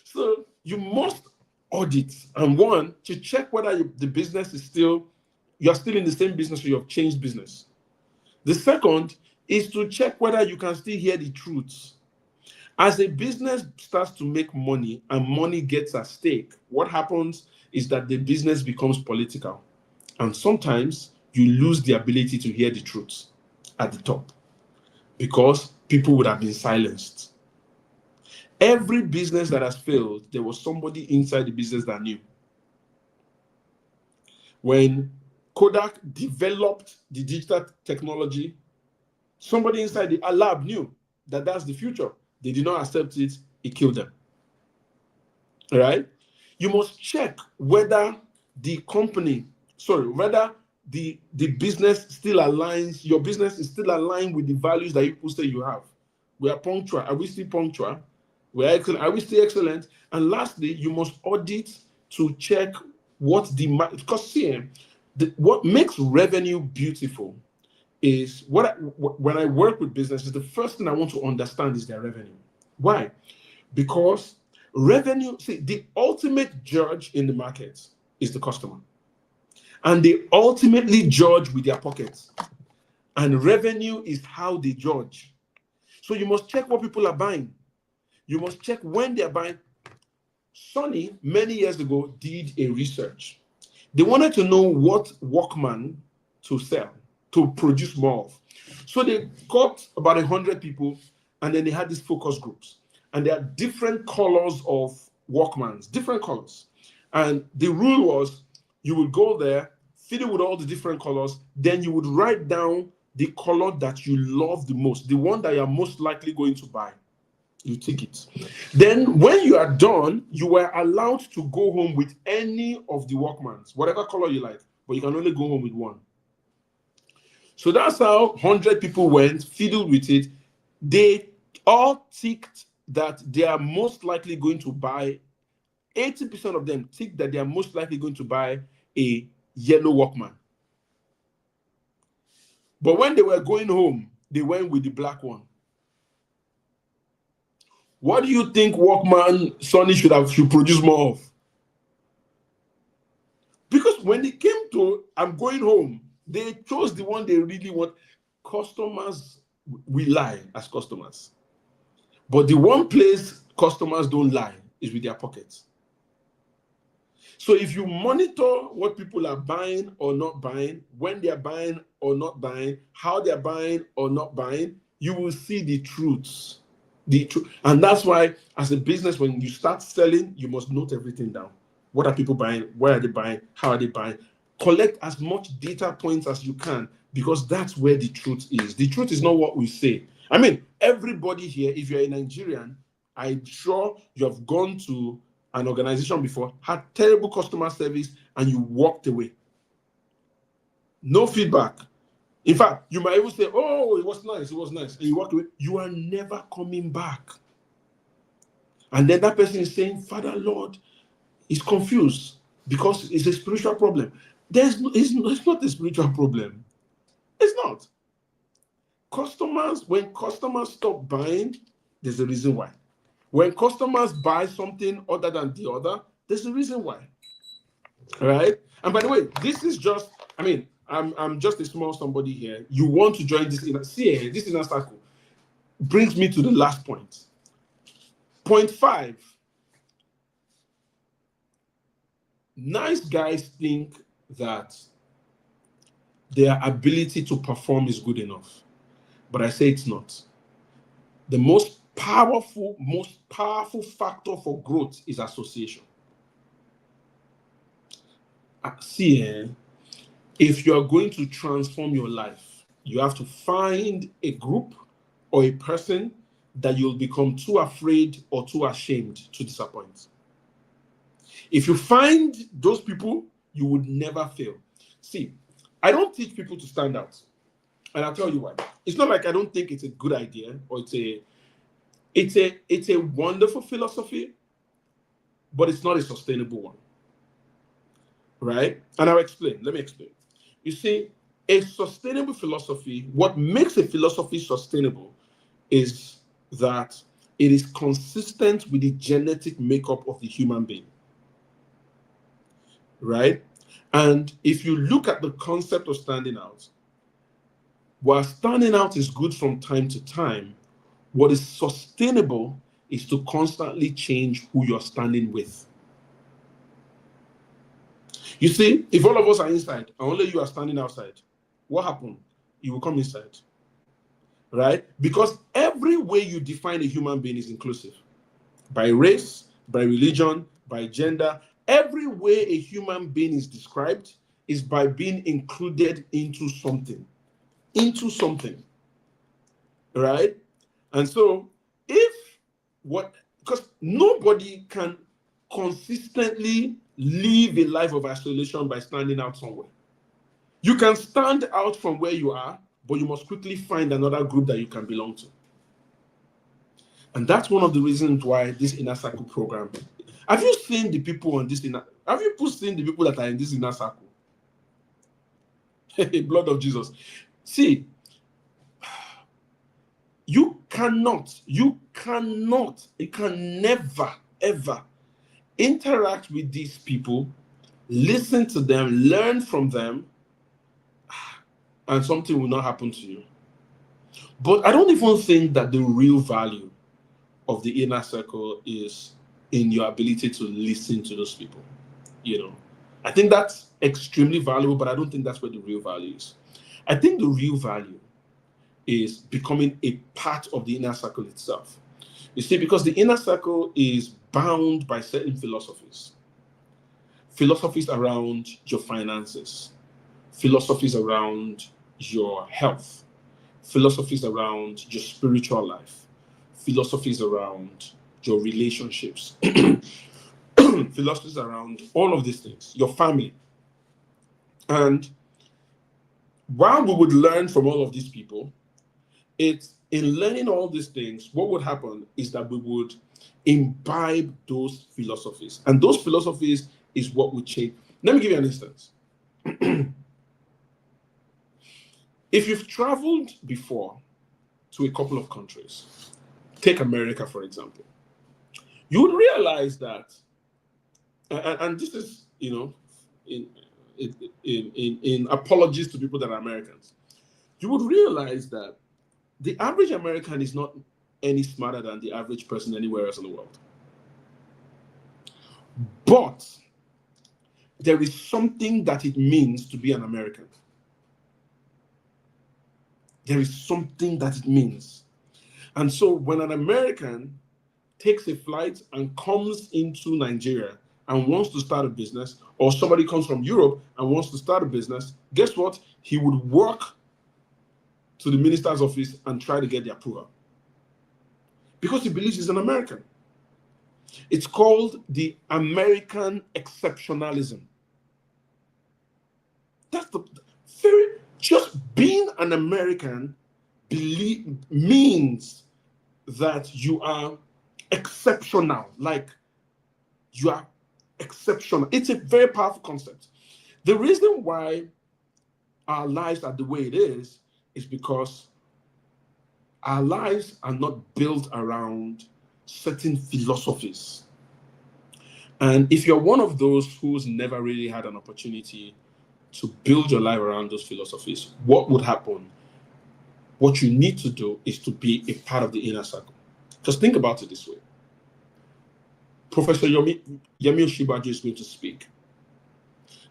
So you must audit. And one, to check whether the business is you're still in the same business or you have changed business. The second is to check whether you can still hear the truth. As a business starts to make money and money gets at stake, what happens is that the business becomes political. And sometimes you lose the ability to hear the truth at the top because people would have been silenced. Every business that has failed, there was somebody inside the business that knew. When Kodak developed the digital technology, somebody inside the lab knew that that's the future. They did not accept it. It killed them. All right? You must check whether whether the business still aligns, your business is still aligned with the values that you say you have. We are punctual. Are we still punctual? We are excellent. Are we still excellent? And lastly, you must audit to check what the, because see, what makes revenue beautiful is when I work with businesses, the first thing I want to understand is their revenue. Why? Because revenue, see, the ultimate judge in the market is the customer. And they ultimately judge with their pockets. And revenue is how they judge. So you must check what people are buying. You must check when they're buying. Sony, many years ago, did a research. They wanted to know what Walkman to sell, to produce more of. So they got about 100 people, and then they had these focus groups. And there are different colors of Walkmans, different colors. And the rule was, you would go there, fiddle with all the different colors, then you would write down the color that you love the most, the one that you're most likely going to buy. You take it. Then when you are done, you were allowed to go home with any of the Walkmans, whatever color you like, but you can only go home with one. So that's how 100 people went, fiddled with it. They all ticked that they are most likely going to buy, 80% of them ticked that they are most likely going to buy a yellow Walkman. But when they were going home, they went with the black one. What do you think Walkman Sony should produce more of? Because when it came to I'm going home, they chose the one they really want. Customers, we lie as customers. But the one place customers don't lie is with their pockets. So if you monitor what people are buying or not buying, when they're buying or not buying, how they're buying or not buying, you will see the truths. And that's why, as a business, when you start selling, you must note everything down. What are people buying? Where are they buying? How are they buying? Collect as much data points as you can, because that's where the truth is. The truth is not what we say. I mean, everybody here, if you're a Nigerian, I'm sure you have gone to an organization before, had terrible customer service, and you walked away. No feedback. In fact, you might even say, oh, it was nice, and you walk away. You are never coming back. And then that person is saying, Father, Lord, is confused because it's a spiritual problem. It's not a spiritual problem. It's not. When customers stop buying, there's a reason why. When customers buy something other than the other, there's a reason why. All right? And by the way, this is just, I'm just a small somebody here. You want to join this this inner circle. Brings me to the last point. Point 5. Nice guys think that their ability to perform is good enough. But I say it's not. The most powerful factor for growth is association. If you are going to transform your life, you have to find a group or a person that you'll become too afraid or too ashamed to disappoint. If you find those people, you would never fail. See, I don't teach people to stand out. And I'll tell you why. It's not like I don't think it's a good idea or it's a wonderful philosophy, but it's not a sustainable one. Right? And I'll explain. Let me explain. You see, a sustainable philosophy, what makes a philosophy sustainable is that it is consistent with the genetic makeup of the human being. Right? And if you look at the concept of standing out, while standing out is good from time to time, what is sustainable is to constantly change who you're standing with. You see, if all of us are inside and only you are standing outside, what happened? You will come inside. Right? Because every way you define a human being is inclusive. By race, by religion, by gender, every way a human being is described is by being included into something. Right? And so, because nobody can consistently live a life of isolation by standing out somewhere. You can stand out from where you are, but you must quickly find another group that you can belong to. And that's one of the reasons why this inner circle program. Have you seen the people on this inner? Have you seen the people that are in this inner circle? Blood of Jesus. See, you can never, ever interact with these people, listen to them, learn from them, and something will not happen to you. But I don't even think that the real value of the inner circle is in your ability to listen to those people. I think that's extremely valuable, but I don't think that's where the real value is. I think the real value is becoming a part of the inner circle itself. You see, because the inner circle is bound by certain philosophies around your finances, philosophies around your health, philosophies around your spiritual life, philosophies around your relationships, philosophies around all of these things, your family. And while we would learn from all of these people, it's in learning all these things, what would happen is that we would imbibe those philosophies. And those philosophies is what would change. Let me give you an instance. If you've traveled before to a couple of countries, take America, for example, you would realize that, and this is, in apologies to people that are Americans, you would realize that the average American is not any smarter than the average person anywhere else in the world. But there is something that it means to be an American. There is something that it means. And so when an American takes a flight and comes into Nigeria and wants to start a business, or somebody comes from Europe and wants to start a business, guess what? He would walk to the minister's office and try to get the approval, because he believes he's an American. It's called the American exceptionalism. That's just being an American means that you are exceptional, like you are exceptional. It's a very powerful concept. The reason why our lives are the way it is because our lives are not built around certain philosophies. And if you're one of those who's never really had an opportunity to build your life around those philosophies, what would happen? What you need to do is to be a part of the inner circle. Just think about it this way. Professor Yemi Osinbajo is going to speak.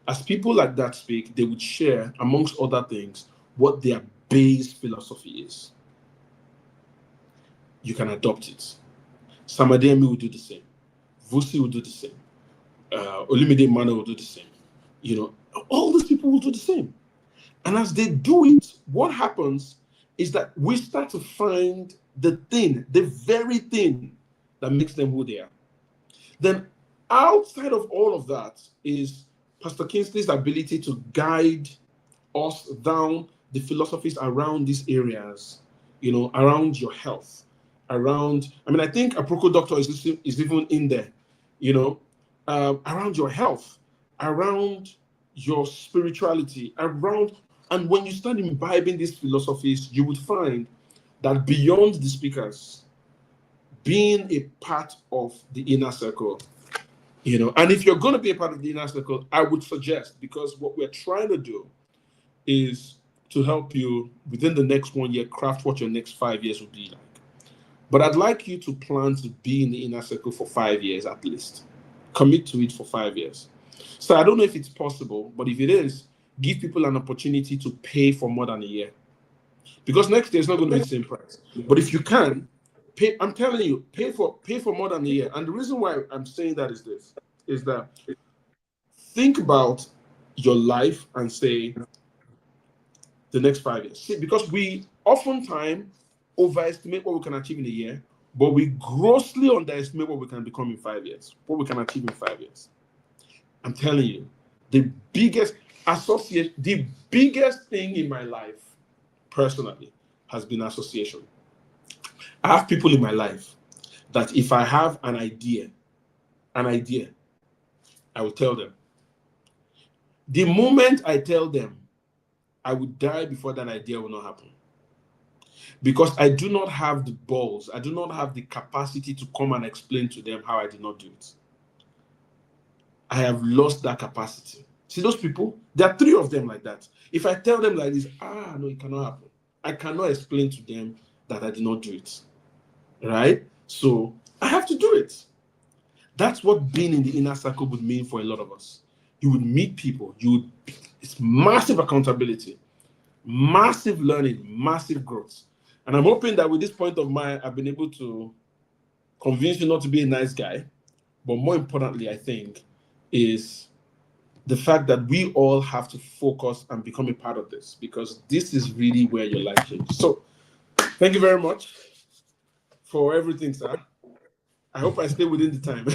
As people like that speak, they would share, amongst other things, what their base philosophy is. You can adopt it. Sam Adeyemi will do the same. Vusi will do the same. Olumide Mano will do the same. All these people will do the same. And as they do it, what happens is that we start to find the very thing that makes them who they are. Then outside of all of that is Pastor Kingsley's ability to guide us down the philosophies around these areas, around your health, I think Aproko Doctor is even in there, around your health, around your spirituality, and when you start imbibing these philosophies, you would find that beyond the speakers, being a part of the inner circle, and if you're going to be a part of the inner circle, I would suggest, because what we're trying to do is to help you within the next 1 year craft what your next 5 years will be like. But I'd like you to plan to be in the inner circle for 5 years at least. Commit to it for 5 years. So I don't know if it's possible, but if it is, give people an opportunity to pay for more than a year. Because next year is not going to be the same price. But if you can, pay, I'm telling you, pay for more than a year. And the reason why I'm saying that is that think about your life and say the next 5 years. See, because we oftentimes overestimate what we can achieve in a year, but we grossly underestimate what we can become in 5 years, what we can achieve in 5 years. I'm telling you, the biggest, associate. The biggest thing in my life, personally, has been association. I have people in my life that if I have an idea, I will tell them. The moment I tell them, I would die before that idea will not happen. Because I do not have the balls, I do not have the capacity to come and explain to them how I did not do it. I have lost that capacity. See those people? There are 3 of them like that. If I tell them like this, no, it cannot happen. I cannot explain to them that I did not do it. Right? So I have to do it. That's what being in the inner circle would mean for a lot of us. You would meet people. It's massive accountability, massive learning, massive growth. And I'm hoping that with this point of mine, I've been able to convince you not to be a nice guy. But more importantly, I think, is the fact that we all have to focus and become a part of this, because this is really where your life changes. So thank you very much for everything, sir. I hope I stay within the time.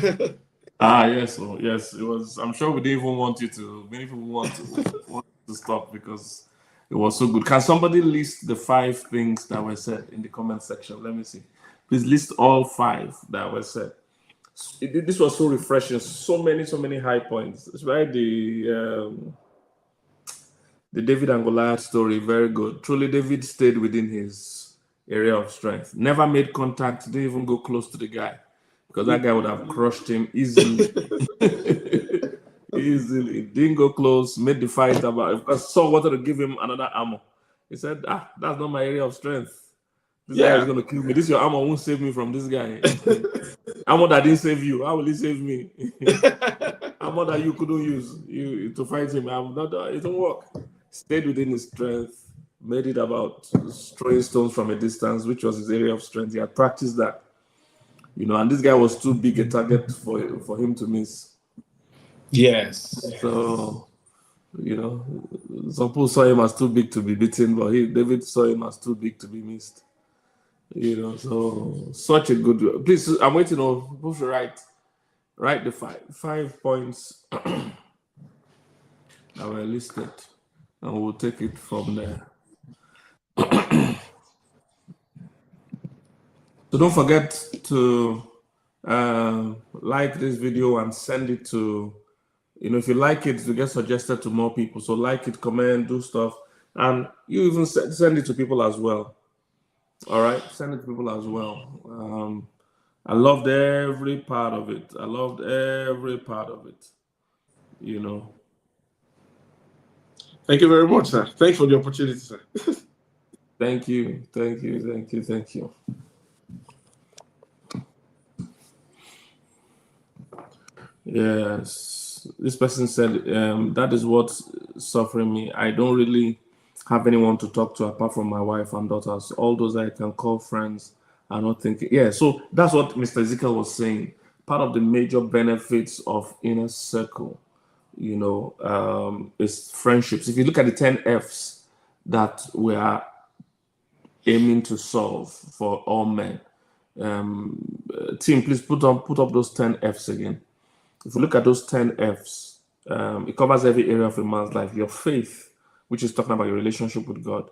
Yes, yes, it was. I'm sure we didn't even want you to. Many people want to stop because it was so good. Can somebody list the 5 things that were said in the comment section? Let me see. Please list all 5 that were said. This was so refreshing. So many high points. It's right. The David and Goliath story, very good. Truly, David stayed within his area of strength. Never made contact. Didn't even go close to the guy, because that guy would have crushed him easily. Easily. Didn't go close, made the fight about, because Saul wanted to give him another armor. He said, that's not my area of strength. This guy is going to kill me. This your armor won't save me from this guy. Armor that didn't save you, how will he save me? Armor that you couldn't use to fight him. It don't work. Stayed within his strength, made it about throwing stones from a distance, which was his area of strength. He had practiced that. And this guy was too big a target for him to miss. Yes. So, some people saw him as too big to be beaten, but David saw him as too big to be missed. So such a good. Please, I'm waiting on people to write the 5 points that were listed, and we'll take it from there. So don't forget to like this video and send it to, if you like it, to get suggested to more people. So like it, comment, do stuff, and you even send it to people as well. All right, send it to people as well. I loved every part of it. Thank you very much, sir. Thanks for the opportunity, sir. Thank you. Yes, this person said, that is what's suffering me. I don't really have anyone to talk to apart from my wife and daughters. All those I can call friends are not thinking. Yeah, so that's what Mr. Ezekiel was saying. Part of the major benefits of inner circle, is friendships. If you look at the 10 F's that we are aiming to solve for all men, team, please put up those 10 F's again. If you look at those 10 F's, it covers every area of a man's life. Your faith, which is talking about your relationship with God,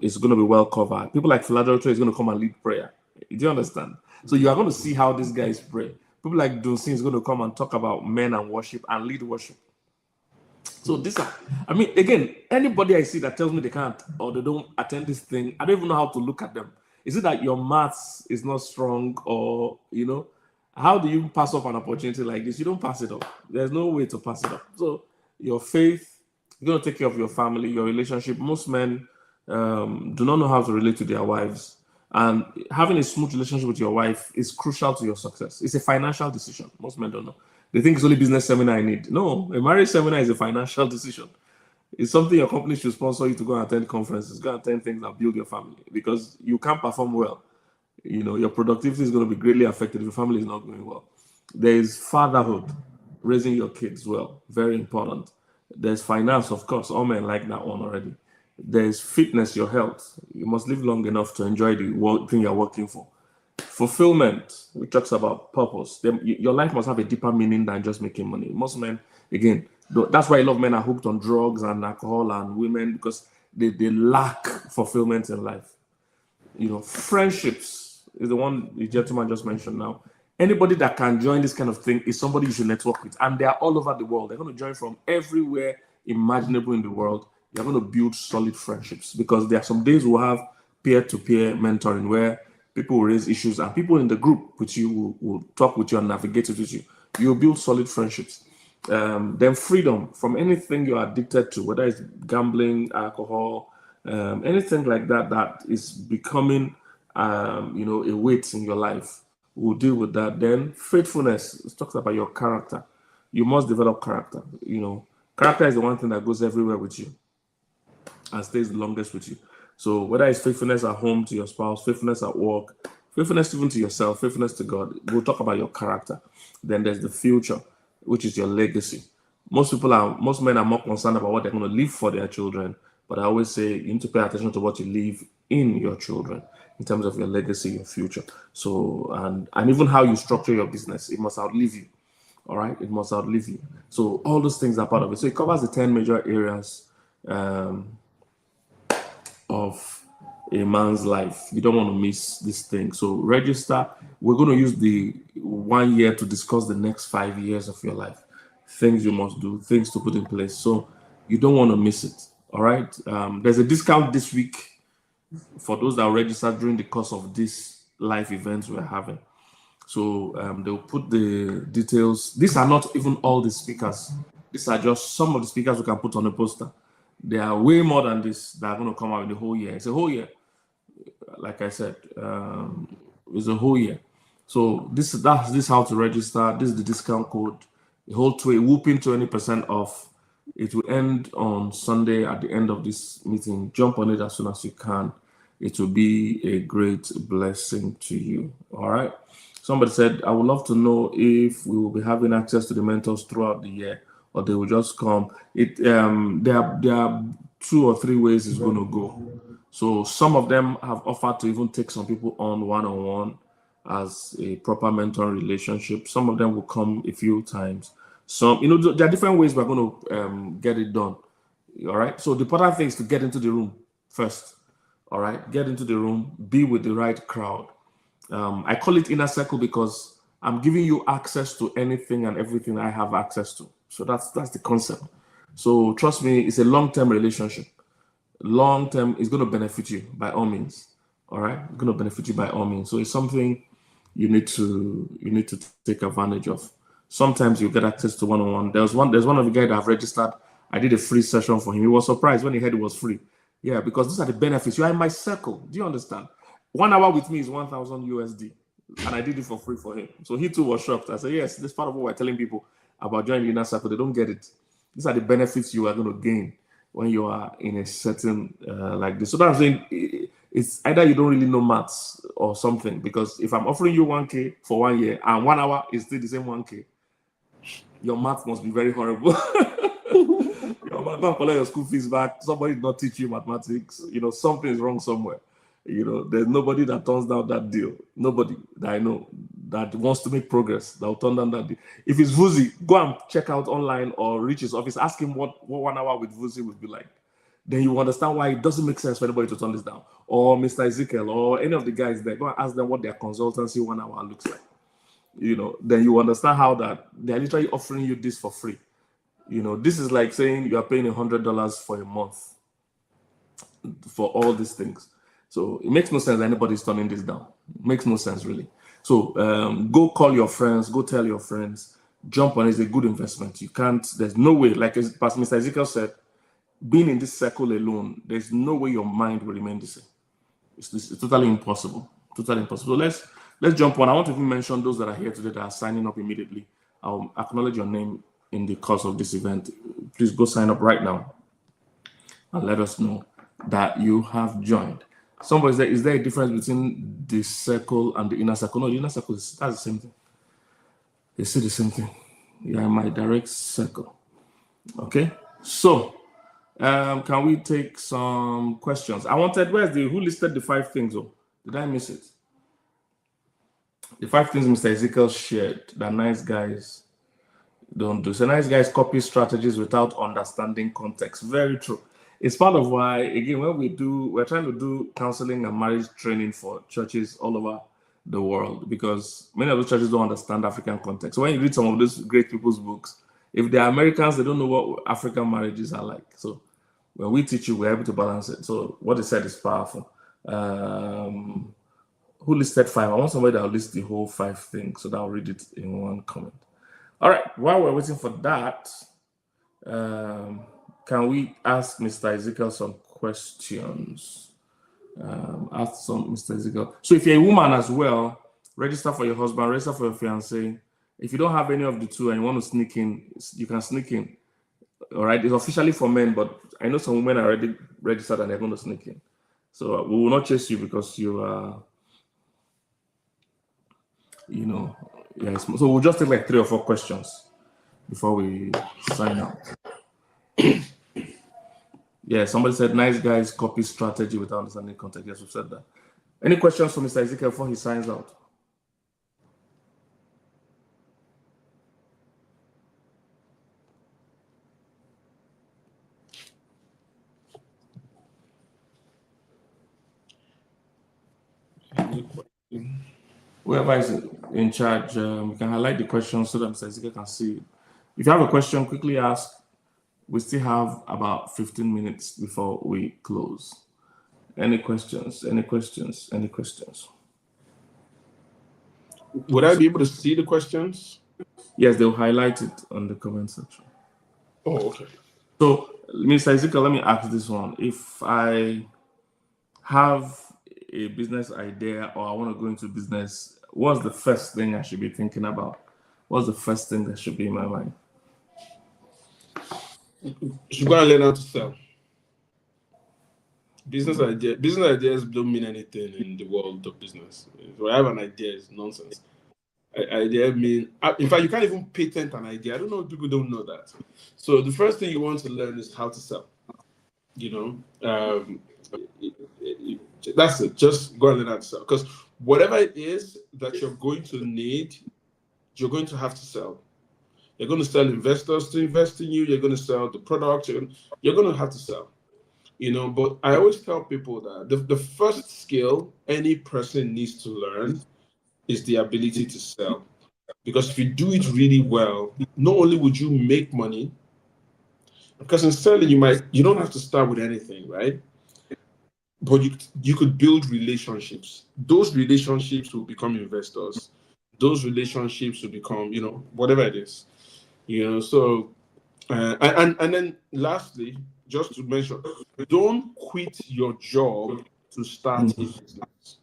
is going to be well covered. People like Philadelphia is going to come and lead prayer. Do you understand? So you are going to see how these guys pray. People like Dunsin is going to come and talk about men and worship and lead worship. So again, anybody I see that tells me they can't or they don't attend this thing, I don't even know how to look at them. Is it that your maths is not strong, or, how do you pass up an opportunity like this? You don't pass it up. There's no way to pass it up. So your faith, you're going to take care of your family, your relationship. Most men do not know how to relate to their wives. And having a smooth relationship with your wife is crucial to your success. It's a financial decision. Most men don't know. They think it's only business seminar I need. No, a marriage seminar is a financial decision. It's something your company should sponsor you to go and attend conferences, go and attend things that build your family, because you can't perform well. Your productivity is going to be greatly affected if your family is not going well. There is fatherhood, raising your kids well, very important. There's finance, of course. All men like that one already. There's fitness, your health. You must live long enough to enjoy the thing you're working for. Fulfillment, which talks about purpose. Your life must have a deeper meaning than just making money. Most men, again, That's why a lot of men are hooked on drugs and alcohol and women, because they lack fulfillment in life. Friendships is the one the gentleman just mentioned now. Anybody that can join this kind of thing is somebody you should network with. And they are all over the world. They're going to join from everywhere imaginable in the world. You're going to build solid friendships, because there are some days we'll have peer-to-peer mentoring where people will raise issues and people in the group with you will talk with you and navigate it with you. You'll build solid friendships. Then freedom from anything you're addicted to, whether it's gambling, alcohol, anything like that is becoming a weight in your life. We'll deal with that. Then faithfulness. It talks about your character. You must develop character. Character is the one thing that goes everywhere with you and stays the longest with you. So whether it's faithfulness at home to your spouse, faithfulness at work, faithfulness even to yourself, faithfulness to God, we'll talk about your character. Then there's the future, which is your legacy. Most men are more concerned about what they're going to leave for their children, but I always say you need to pay attention to what you leave in your children in terms of your legacy, your future. So, and even how you structure your business, it must outlive you. All right, it must outlive you. So all those things are part of it. So it covers the 10 major areas of a man's life. You don't want to miss this thing. So register. We're going to use the 1 year to discuss the next 5 years of your life. Things you must do, things to put in place. So you don't want to miss it. All right. There's a discount this week for those that registered during the course of this live events we're having. So they'll put the details. These are not even all the speakers. These are just some of the speakers we can put on a poster. There are way more than this that are going to come out in the whole year. It's a whole year. Like I said, it's a whole year. So this how to register. This is the discount code. The whole whooping 20% off. It will end on Sunday at the end of this meeting. Jump on it as soon as you can. It will be a great blessing to you. All right. Somebody said, I would love to know if we will be having access to the mentors throughout the year, or they will just come. There are 2 or 3 ways it's going to go. So some of them have offered to even take some people on one-on-one as a proper mentoring relationship. Some of them will come a few times. Some, there are different ways we're going to get it done. All right. So the important thing is to get into the room first. All right. Get into the room, be with the right crowd. I call it inner circle because I'm giving you access to anything and everything I have access to. So that's the concept. So trust me, it's a long-term relationship. Long-term is going to benefit you by all means. All right. It's going to benefit you by all means. So it's something you need to take advantage of. Sometimes you get access to one-on-one. There's one of the guys that I've registered. I did a free session for him. He was surprised when he heard it was free. Yeah, because these are the benefits. You are in my circle. Do you understand? 1 hour with me is 1,000 USD, and I did it for free for him. So he too was shocked. I said, yes, this is part of what we're telling people about joining the inner circle. They don't get it. These are the benefits you are going to gain when you are in a setting like this. So that's saying it's either you don't really know maths or something, because if I'm offering you 1K for 1 year and 1 hour is still the same 1K, your math must be very horrible. Your math can't collect your school fees back. Somebody did not teach you mathematics. Something is wrong somewhere. There's nobody that turns down that deal. Nobody that I know that wants to make progress that will turn down that deal. If it's Vuzi, go and check out online or reach his office. Ask him what 1 hour with Vuzi would be like. Then you understand why it doesn't make sense for anybody to turn this down. Or Mr. Ezekiel or any of the guys there. Go and ask them what their consultancy 1 hour looks like. Then you understand how that they're literally offering you this for free. This is like saying you are paying $100 for a month for all these things. So it makes no sense that anybody's turning this down. It makes no sense, really. So go call your friends, go tell your friends, jump on it. It's a good investment. You can't, there's no way, like Pastor Mr. Ezekiel said, being in this circle alone, there's no way your mind will remain the same. It's totally impossible. Totally impossible. So let's jump on. I want to even mention those that are here today that are signing up immediately. I'll acknowledge your name in the course of this event. Please go sign up right now and let us know that you have joined. Somebody said, is there a difference between the circle and the inner circle? No, the inner circle that's the same thing. They say the same thing. You are my direct circle. Okay. So can we take some questions? I wanted, who listed the 5 things? Oh, did I miss it? The 5 things Mr. Ezekiel shared, that nice guys. don't do. So nice guys copy strategies without understanding context. Very true. It's part of why, again, when we're trying to do counseling and marriage training for churches all over the world, because many of those churches don't understand African context. So when you read some of those great people's books, if they're Americans, they don't know what African marriages are like. So when we teach you, we're able to balance it. So what they said is powerful. Who listed 5? I want somebody that will list the whole 5 things, so that I'll read it in one comment. All right, while we're waiting for that, can we ask Mr. Ezekiel some questions? Ask some Mr. Ezekiel. So if you're a woman as well, register for your husband, register for your fiancé. If you don't have any of the two and you want to sneak in, you can sneak in. All right, it's officially for men, but I know some women are already registered and they're going to sneak in. So we will not chase you because you are, yes. So we'll just take like 3 or 4 questions before we sign out. Yeah, somebody said, nice guys copy strategy without understanding context. Yes, we've said that. Any questions for Mr. Ezekiel before he signs out? Whoever is in charge, we can highlight the questions so that Mr. Ezekiel can see it. If you have a question, quickly ask. We still have about 15 minutes before we close. Any questions? Any questions? Any questions? Would I be able to see the questions? Yes, they'll highlight it on the comment section. Oh, okay. So, Mr. Ezekiel, let me ask this one. If I have a business idea or I want to go into business, what's the first thing I should be thinking about? What's the first thing that should be in my mind? You should go and learn how to sell. Business ideas don't mean anything in the world of business. If I have an idea, it's nonsense. Idea mean, in fact, you can't even patent an idea. I don't know if people don't know that. So the first thing you want to learn is how to sell. That's it. Just go and learn how to sell. Because whatever it is that you're going to need, you're going to have to sell. You're going to sell investors to invest in you. You're going to sell the product. You're going to have to sell. But I always tell people that the first skill any person needs to learn is the ability to sell. Because if you do it really well, not only would you make money, because in selling you don't have to start with anything, right? But you could build relationships. Those relationships will become investors. Those relationships will become, whatever it is. So and then lastly, just to mention, don't quit your job to start a business.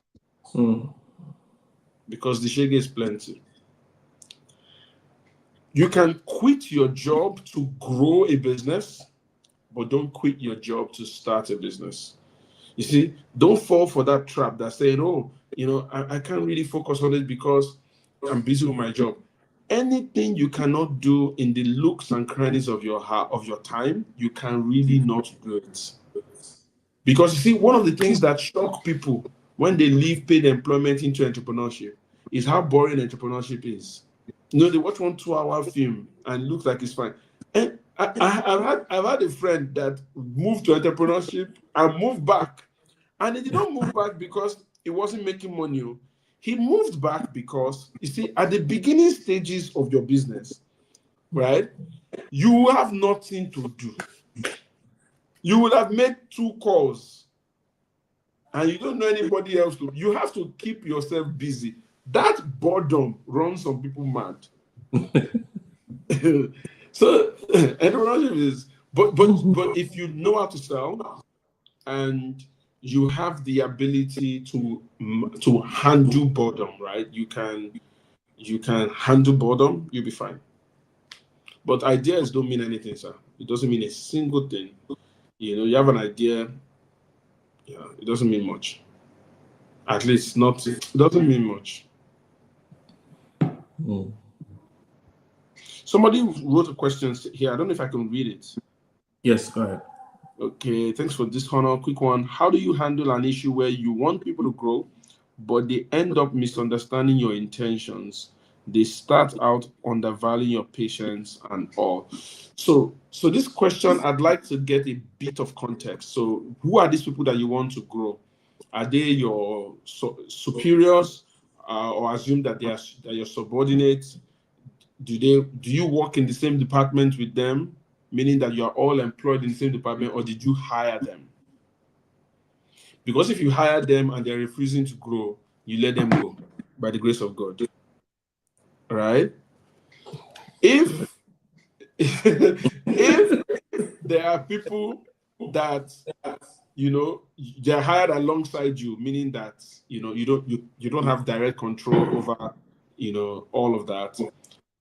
Because the shege is plenty. You can quit your job to grow a business, but don't quit your job to start a business. You see, don't fall for that trap that saying, I can't really focus on it because I'm busy with my job. Anything you cannot do in the looks and credits of your time, you can really not do it. Because you see, one of the things that shock people when they leave paid employment into entrepreneurship is how boring entrepreneurship is. They watch 1 2-hour film and it looks like it's fine. And I've had a friend that moved to entrepreneurship and moved back. And he did not move back because he wasn't making money. He moved back because, you see, at the beginning stages of your business, right, you have nothing to do. You will have made 2 calls and you don't know anybody else. You have to keep yourself busy. That boredom runs some people mad. So entrepreneurship is, but if you know how to sell and you have the ability to handle boredom, right? You can handle boredom, you'll be fine. But ideas don't mean anything, sir. It doesn't mean a single thing. You have an idea, it doesn't mean much. At least it doesn't mean much. Somebody wrote a question here. I don't know if I can read it. Yes, go ahead. Okay, thanks for this, Honor. Quick one. How do you handle an issue where you want people to grow, but they end up misunderstanding your intentions? they start out undervaluing your patience and all. So this question, I'd like to get a bit of context. So who are these people that you want to grow? Are they your superiors, or assume that they are your subordinates? Do you work in the same department with them, meaning that you are all employed in the same department, or did you hire them? Because if you hire them and they're refusing to grow, you let them go by the grace of God. Right? If if there are people that they're hired alongside you, meaning that you don't have direct control over all of that,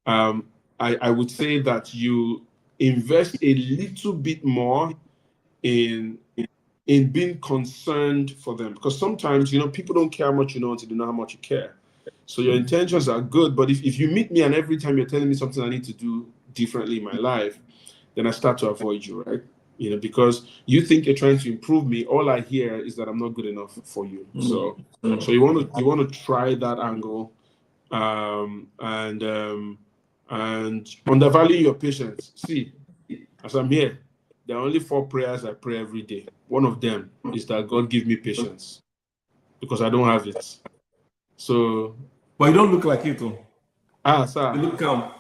I would say that you invest a little bit more in being concerned for them, because sometimes people don't care how much you know until they know how much you care. So your intentions are good, but if you meet me and every time you're telling me something I need to do differently in my life, then I start to avoid you, right? Because you think you're trying to improve me. All I hear is that I'm not good enough for you. So you want to try that angle, and undervalue your patience. See, as I'm here, there are only 4 prayers I pray every day. One of them is that God give me patience, because I don't have it. So, but you don't look like it, though. Sir, You look calm.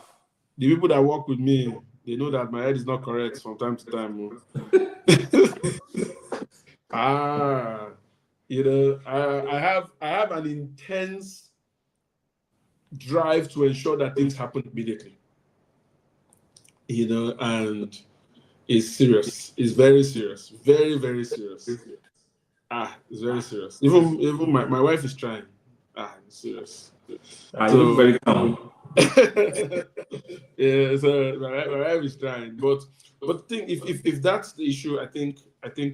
The people that work with me, they know that my head is not correct from time to time. I have an intense drive to ensure that things happen immediately. And it's serious. It's very serious. Very, very serious. It's very serious. Even my wife is trying. It's serious. You look very calm. Yeah, so my wife is trying, but think if that's the issue, I think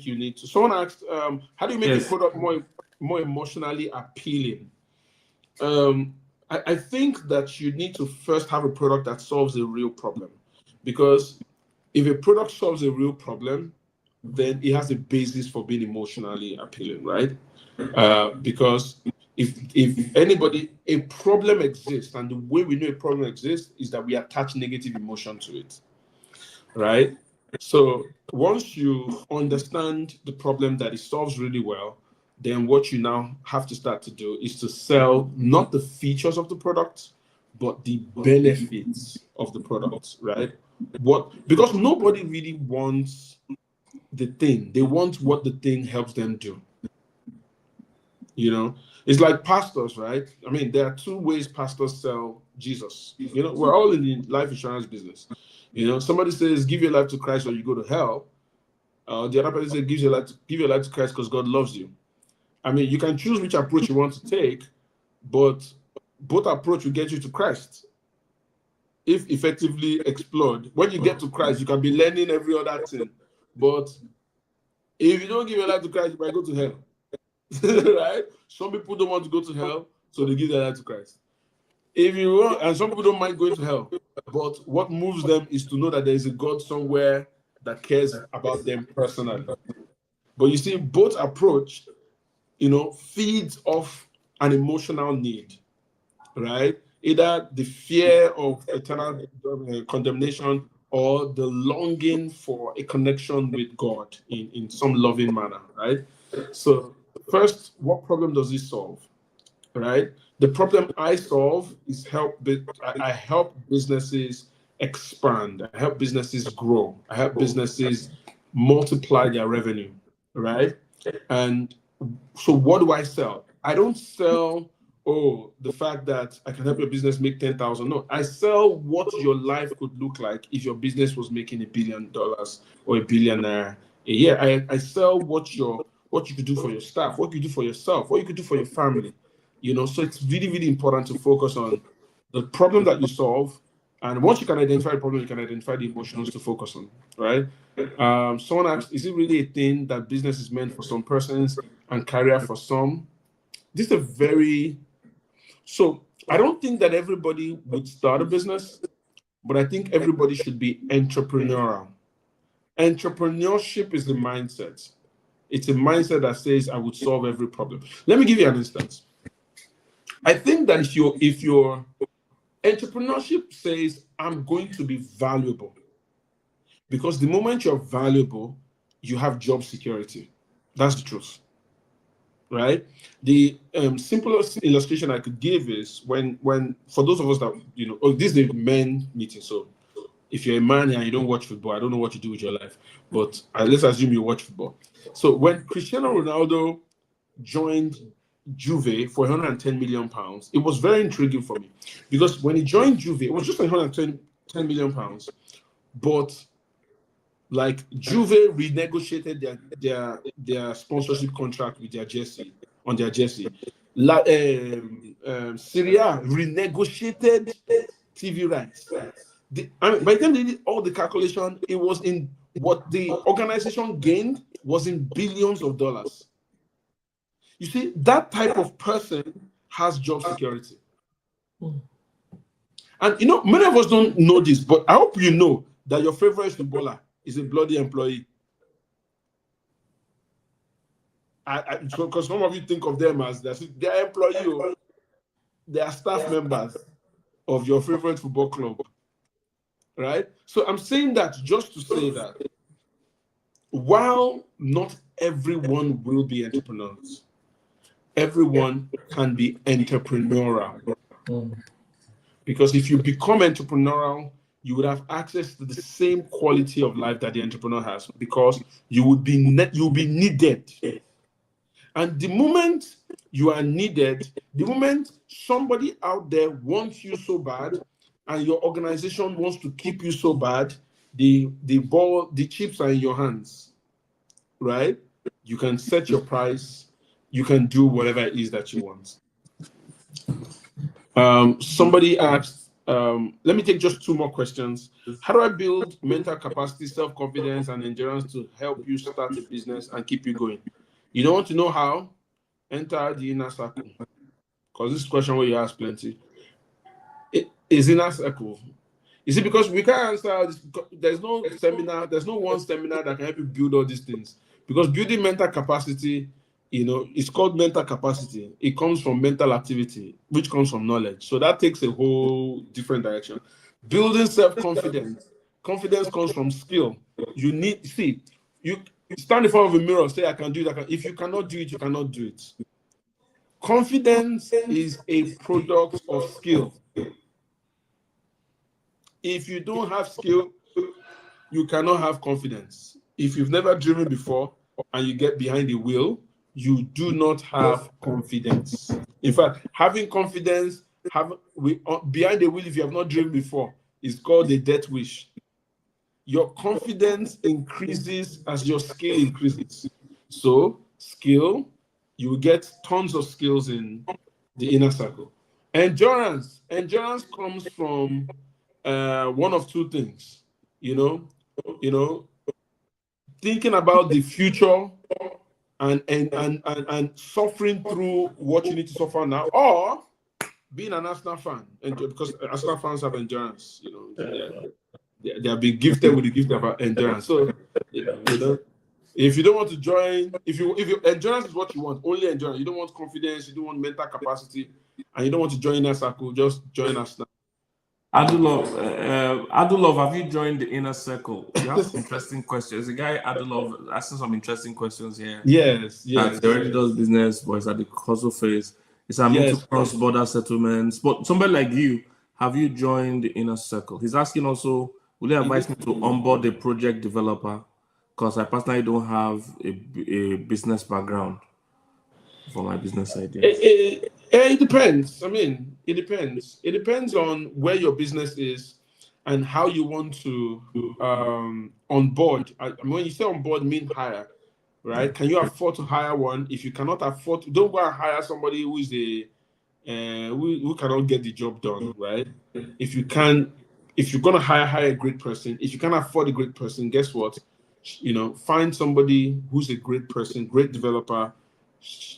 you need to. Someone asked, how do you make a product more emotionally appealing? I think that you need to first have a product that solves a real problem, because if a product solves a real problem, then it has a basis for being emotionally appealing, right? Because if a problem exists, and the way we know a problem exists is that we attach negative emotion to it, right? So once you understand the problem that it solves really well, then what you now have to start to do is to sell not the features of the product, but the benefits of the product, right? Because nobody really wants the thing. They want what the thing helps them do. It's like pastors, right? I mean, there are 2 ways pastors sell Jesus. We're all in the life insurance business. Somebody says, give your life to Christ or you go to hell. The other person says, give your life to Christ because God loves you. I mean, you can choose which approach you want to take, but both approach will get you to Christ if effectively explored. When you get to Christ, you can be learning every other thing, but if you don't give your life to Christ, you might go to hell. Right? Some people don't want to go to hell, so they give their life to Christ. And some people don't mind going to hell, but what moves them is to know that there is a God somewhere that cares about them personally. But you see, both approach, feeds off an emotional need, right? Either the fear of eternal condemnation or the longing for a connection with God in some loving manner, right? So first, what problem does this solve, right? The problem I solve is I help businesses expand. I help businesses grow. I help businesses multiply their revenue, right? And so what do I sell? I don't sell, the fact that I can help your business make 10,000. No, I sell what your life could look like if your business was making $1 billion or $1 billion a year. I sell what you could do for your staff, what you do for yourself, what you could do for your family. So it's really, really important to focus on the problem that you solve. And once you can identify the problem, you can identify the emotions to focus on, right? Someone asked, is it really a thing that business is meant for some persons and career for some? This is so I don't think that everybody would start a business, but I think everybody should be entrepreneurial. Entrepreneurship is the mindset. It's a mindset that says I would solve every problem. Let me give you an instance. I think that if you're Entrepreneurship says, I'm going to be valuable. Because the moment you're valuable, you have job security. That's the truth. Right? The simplest illustration I could give is when for those of us that, this is the men meeting. So if you're a man and you don't watch football, I don't know what you do with your life, but let's assume you watch football. So when Cristiano Ronaldo joined Juve for 110 million pounds, it was very intriguing for me, because when he joined Juve, it was just 110 million pounds, but like Juve renegotiated their sponsorship contract with their jersey on their jersey. Serie A renegotiated TV rights. By the time they did all the calculation, it was in what the organization gained was in billions of dollars. You see, that type of person has job security. And many of us don't know this, but I hope you know that your favorite footballer is a bloody employee. Because some of you think of them as their employee, they are staff members of your favorite football club. Right? So I'm saying that just to say that while not everyone will be entrepreneurs, everyone can be entrepreneurial. Because if you become entrepreneurial, you would have access to the same quality of life that the entrepreneur has, because you'll be needed. And the moment you are needed, the moment somebody out there wants you so bad, and your organization wants to keep you so bad, the chips are in your hands, right? You can set your price, you can do whatever it is that you want. Somebody asked, let me take just 2 more questions. How do I build mental capacity, self-confidence, and endurance to help you start a business and keep you going? You don't want to know how? Enter the inner circle. Because this question where you ask plenty. Is inner circle. You see, because we can't answer this, there's no seminar, there's no one seminar that can help you build all these things. Because building mental capacity, it's called mental capacity. It comes from mental activity, which comes from knowledge. So that takes a whole different direction. Building self-confidence. Confidence comes from skill. You stand in front of a mirror, say, I can do it. If you cannot do it, you cannot do it. Confidence is a product of skill. If you don't have skill, you cannot have confidence. If you've never driven before and you get behind the wheel, you do not have confidence. In fact, having confidence behind the wheel, if you have not driven before, is called a death wish. Your confidence increases as your skill increases. So, skill, you will get tons of skills in the inner circle. Endurance comes from one of 2 things. Thinking about the future and suffering through what you need to suffer now, or being an Arsenal fan, and because Arsenal fans have endurance, they have been gifted with the gift of endurance. So, if you don't want to join, if you endurance is what you want, only endurance. You don't want confidence, you don't want mental capacity, and you don't want to join a circle, just join us now. Adulov, have you joined the inner circle? You have some interesting questions. The guy Adulov asking some interesting questions here. Yes. He already does business, but it's at the hustle phase. It's into cross-border settlements. But somebody like you, have you joined the inner circle? He's asking also, will you advise me to onboard a project developer? Because I personally don't have a business background for my business idea. It depends. I mean, it depends. It depends on where your business is and how you want to onboard. I mean, when you say onboard, mean hire, right? Can you afford to hire one? If you cannot afford to, don't go and hire somebody who is who cannot get the job done, right? If you're gonna hire a great person. If you can't afford a great person, guess what? Find somebody who's a great person, great developer,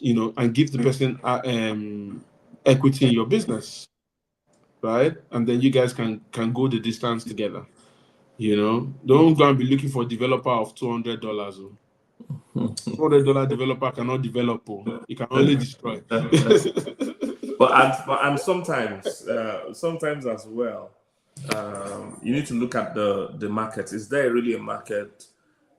and give the person equity in your business, right? And then you guys can go the distance together. Don't go and be looking for a developer of $200. $200 developer cannot develop. He can only destroy. but sometimes as well, you need to look at the market. Is there really a market?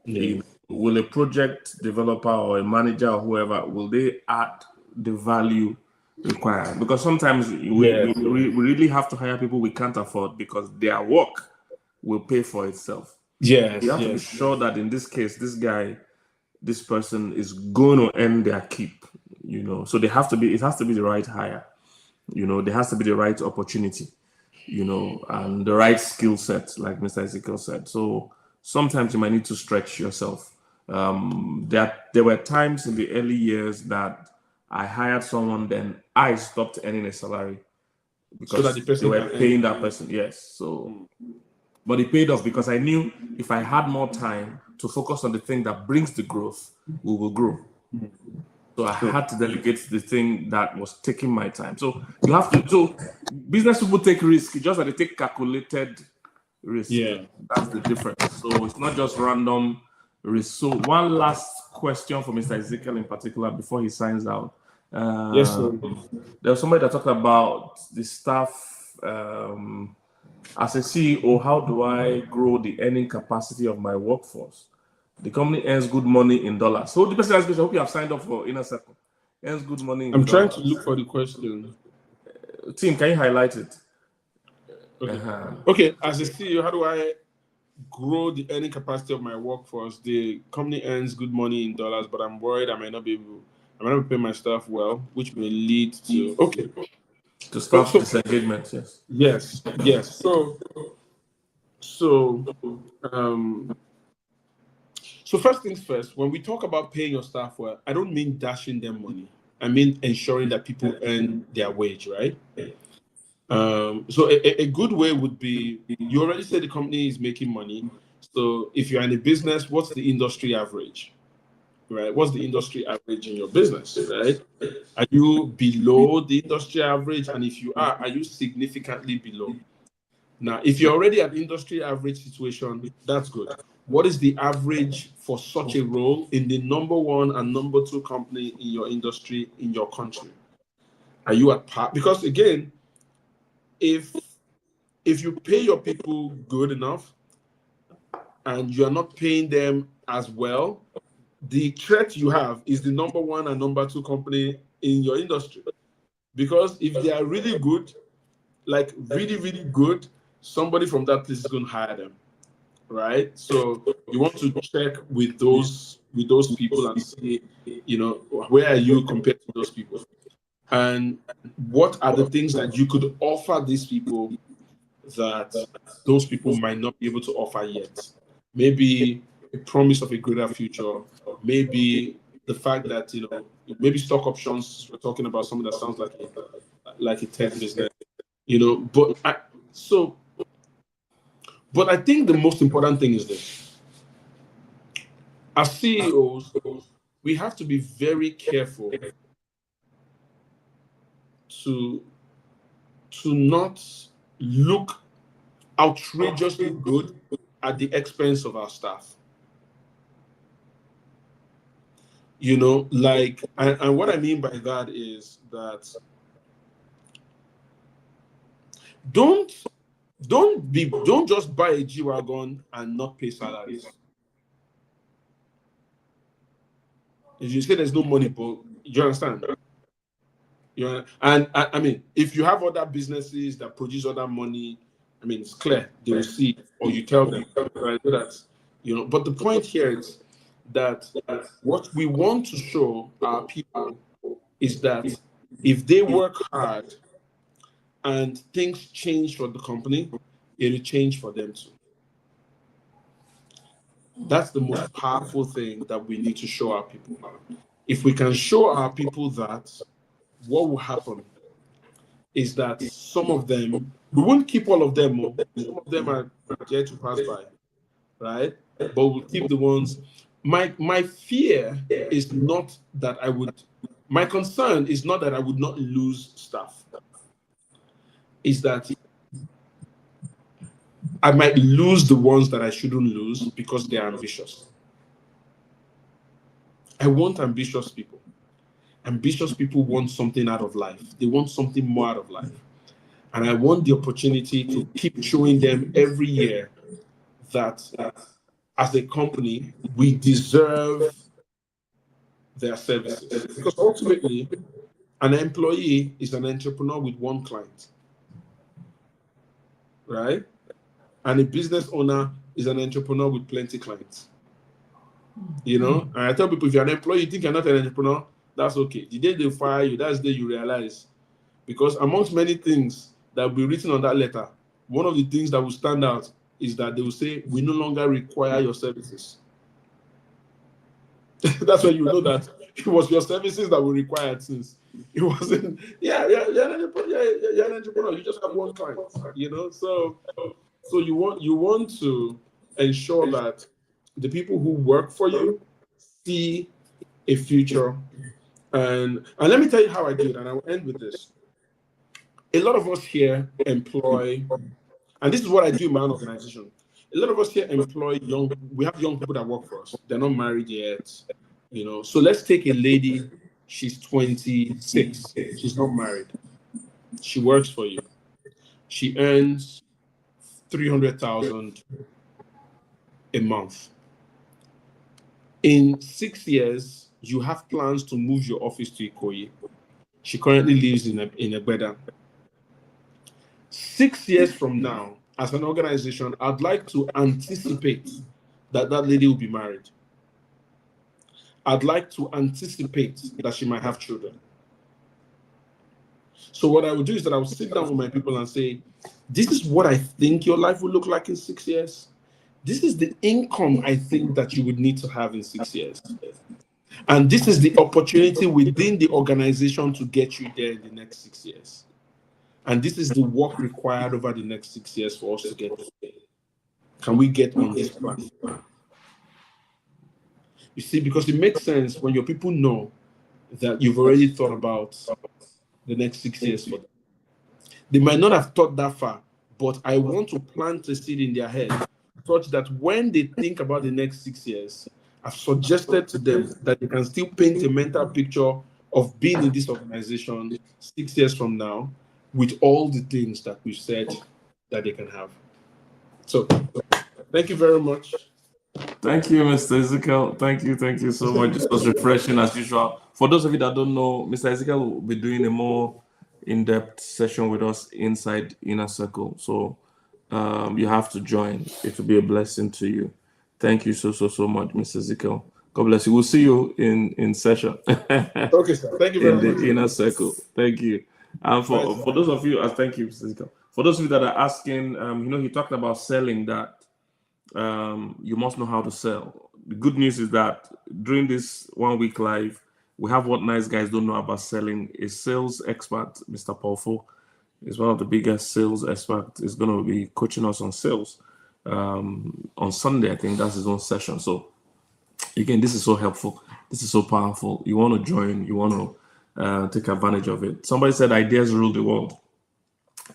Yeah. Will a project developer or a manager or whoever, will they add the value required? Because sometimes we really have to hire people we can't afford because their work will pay for itself. Yes. You have to be sure that in this case, this person is going to earn their keep. So it has to be the right hire. There has to be the right opportunity. And the right skill set, like Mr. Ezekiel said. So sometimes you might need to stretch yourself. There were times in the early years that I hired someone, then I stopped earning a salary because so that the person they were paying that person. Yes. So, but it paid off because I knew if I had more time to focus on the thing that brings the growth, we will grow. So I had to delegate the thing that was taking my time. So you have to. So business people take risk, just that they take calculated risk. Yeah. That's the difference. So it's not just random risk. So one last question for Mr. Ezekiel in particular before he signs out. Yes, sir. There was somebody that talked about the staff. As a CEO, how do I grow the earning capacity of my workforce? The company earns good money in dollars. So the person asked me, I hope you have signed up for Inner Circle. Earns good money in I'm dollars. trying to look for the question. Tim, can you highlight it? Okay. Okay, as a CEO, how do I grow the earning capacity of my workforce? The company earns good money in dollars, but I'm worried I might not be paying my staff well, which may lead to To staff disengagement, yes. Yes. So first things first, when we talk about paying your staff well, I don't mean dashing them money. I mean ensuring that people earn their wage, right? So a good way would be, you already said the company is making money. So if you're in a business, what's the industry average, right? What's the industry average in your business, right? Are you below the industry average? And if you are you significantly below? Now, if you're already at industry average situation, that's good. What is the average for such a role in the number one and number two company in your industry, in your country? Are you at par? Because again, if you pay your people good enough and you're not paying them as well, the threat you have is the number one and number two company in your industry. Because if they are really good, like really, really good, somebody from that place is going to hire them, right? So you want to check with those people and see, where are you compared to those people, and what are the things that you could offer these people that those people might not be able to offer yet. Maybe a promise of a greater future, maybe the fact that maybe stock options. We're talking about something that sounds like a tech business, But I think the most important thing is this: as CEOs, we have to be very careful to not look outrageously good at the expense of our staff. And what I mean by that is that don't just buy a G-Wagon and not pay salaries. If you say there's no money, but you understand? And I mean, if you have other businesses that produce other money, I mean, it's clear they will see it, or you tell them, right? But the point here is that what we want to show our people is that if they work hard and things change for the company, it will change for them too. That's the most powerful thing that we need to show our people. If we can show our people that, what will happen is that some of them, we won't keep all of them. Some of them are there to pass by, right? But we'll keep the ones. My fear is not that my concern is not that I would not lose staff. Is that I might lose the ones that I shouldn't lose because they're ambitious. I want ambitious people. ambitious people want something out of life. They want something more out of life. And I want the opportunity to keep showing them every year that as a company, we deserve their services. Because ultimately, an employee is an entrepreneur with one client, right? And a business owner is an entrepreneur with plenty clients. You know, and I tell people, if you're an employee, you think you're not an entrepreneur, that's okay. The day they fire you, that's the day you realize. Because amongst many things that will be written on that letter, one of the things that will stand out is that they will say, we no longer require your services. That's when you know that it was your services that were required, since it wasn't. Yeah, you're an entrepreneur. You just have one client, you know. So you want to ensure that the people who work for you see a future. And let me tell you how I do it, and I will end with this. A lot of us here employ, and this is what I do in my own organization. A lot of us here employ we have young people that work for us. They're not married yet, you know. So let's take a lady, she's 26, she's not married. She works for you. She earns 300,000 a month. In 6 years, you have plans to move your office to Ikoyi. She currently lives in Egbeda. 6 years from now, as an organization, I'd like to anticipate that lady will be married. I'd like to anticipate that she might have children. So what I would do is that I would sit down with my people and say, this is what I think your life will look like in 6 years. This is the income I think that you would need to have in 6 years. And this is the opportunity within the organization to get you there in the next 6 years. And this is the work required over the next 6 years for us to get there. Can we get on this plan? You see, because it makes sense when your people know that you've already thought about the next 6 years for them. They might not have thought that far, but I want to plant a seed in their head such that when they think about the next 6 years, I've suggested to them that they can still paint a mental picture of being in this organization 6 years from now with all the things that we've said that they can have. So, thank you very much. Thank you, Mr. Ezekiel. Thank you so much. This was refreshing as usual. For those of you that don't know, Mr. Ezekiel will be doing a more in-depth session with us inside Inner Circle. So you have to join. It will be a blessing to you. Thank you so much, Mr. Ezekiel. God bless you. We'll see you in session. Okay, sir. Thank you very much. In the Inner Circle. Thank you. And for those of you, thank you, Mr. Ezekiel. For those of you that are asking, he talked about selling that. You must know how to sell. The good news is that during this 1 week live, we have what nice guys don't know about selling. A sales expert, Mr. Paulfo, is one of the biggest sales experts. Is going to be coaching us on sales on Sunday. I think that's his own session. So again, this is so helpful. This is so powerful. You want to join. You want to take advantage of it. Somebody said ideas rule the world,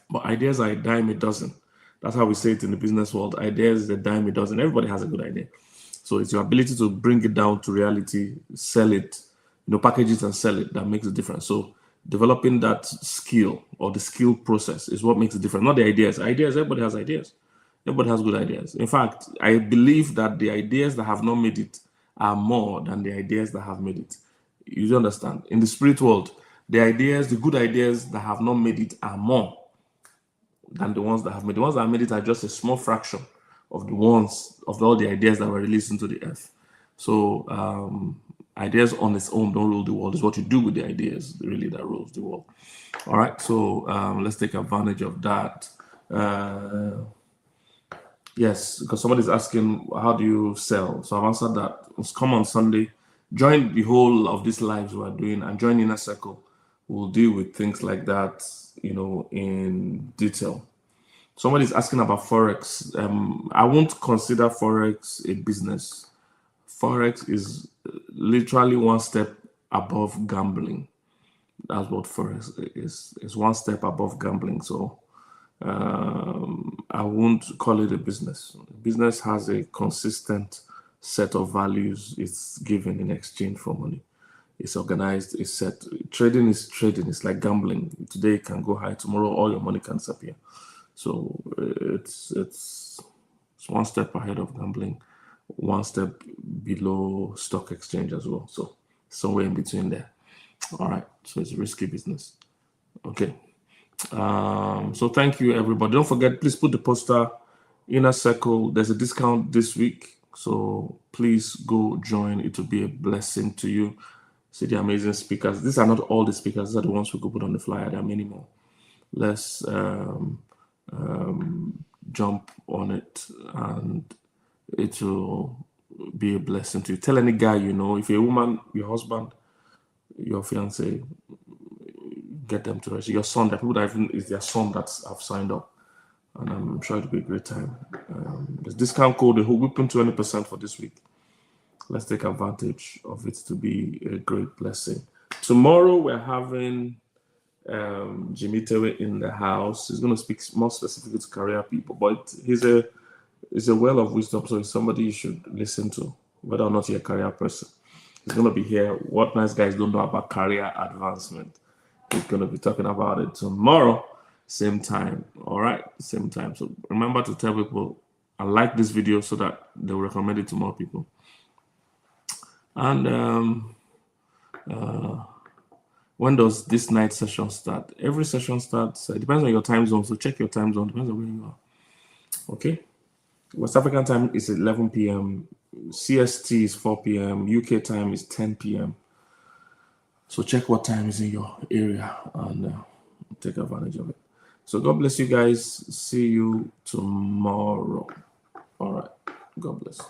but ideas are a dime a dozen. That's how we say it in the business world. Ideas is a dime a dozen. Everybody has a good idea. So it's your ability to bring it down to reality, sell it, package it and sell it that makes the difference. So developing that skill or the skill process is what makes the difference, not the ideas. Ideas, everybody has ideas. Everybody has good ideas. In fact, I believe that the ideas that have not made it are more than the ideas that have made it. You understand? In the spirit world, the good ideas that have not made it are more than the ones that have made. The ones that have made it are just a small fraction of all the ideas that were released into the earth. So ideas on its own don't rule the world. It's what you do with the ideas really that rules the world. All right, so let's take advantage of that. Yes, because somebody's asking, how do you sell? So I've answered that. Let's come on Sunday. Join the whole of these lives we're doing and join Inner Circle. We'll deal with things like that, in detail. Somebody's asking about Forex. I won't consider Forex a business. Forex is literally one step above gambling. That's what Forex is. It's one step above gambling. So I won't call it a business. Business has a consistent set of values it's given in exchange for money. It's organized, it's set. Trading is trading. It's like gambling. Today it can go high, tomorrow all your money can disappear. So it's one step ahead of gambling, one step below stock exchange as well. So somewhere in between there. All right. So it's a risky business. Okay. So thank you, everybody. Don't forget, please put the poster Inner Circle. There's a discount this week. So please go join. It will be a blessing to you. See the amazing speakers. These are not all the speakers. These are the ones we could put on the flyer. There are many more. Let's jump on it, and it will be a blessing to you. Tell any guy you know, if you're a woman, your husband, your fiance, get them to register. Your son, the people that even is their son that have signed up, and I'm sure it'll be a great time. There's discount code, the whole whipping 20% for this week. Let's take advantage of it to be a great blessing. Tomorrow we're having Jimmy Tewe in the house. He's going to speak more specifically to career people, but he's a well of wisdom, so he's somebody you should listen to, whether or not you're a career person. He's going to be here. What nice guys don't know about career advancement. He's going to be talking about it tomorrow, same time. All right, same time. So remember to tell people I like this video so that they'll recommend it to more people. And when does this night session start? Every session starts, it depends on your time zone. So check your time zone, depends on where you are. Okay. West African time is 11 p.m. CST is 4 p.m. UK time is 10 p.m. So check what time is in your area and take advantage of it. So God bless you guys. See you tomorrow. All right. God bless.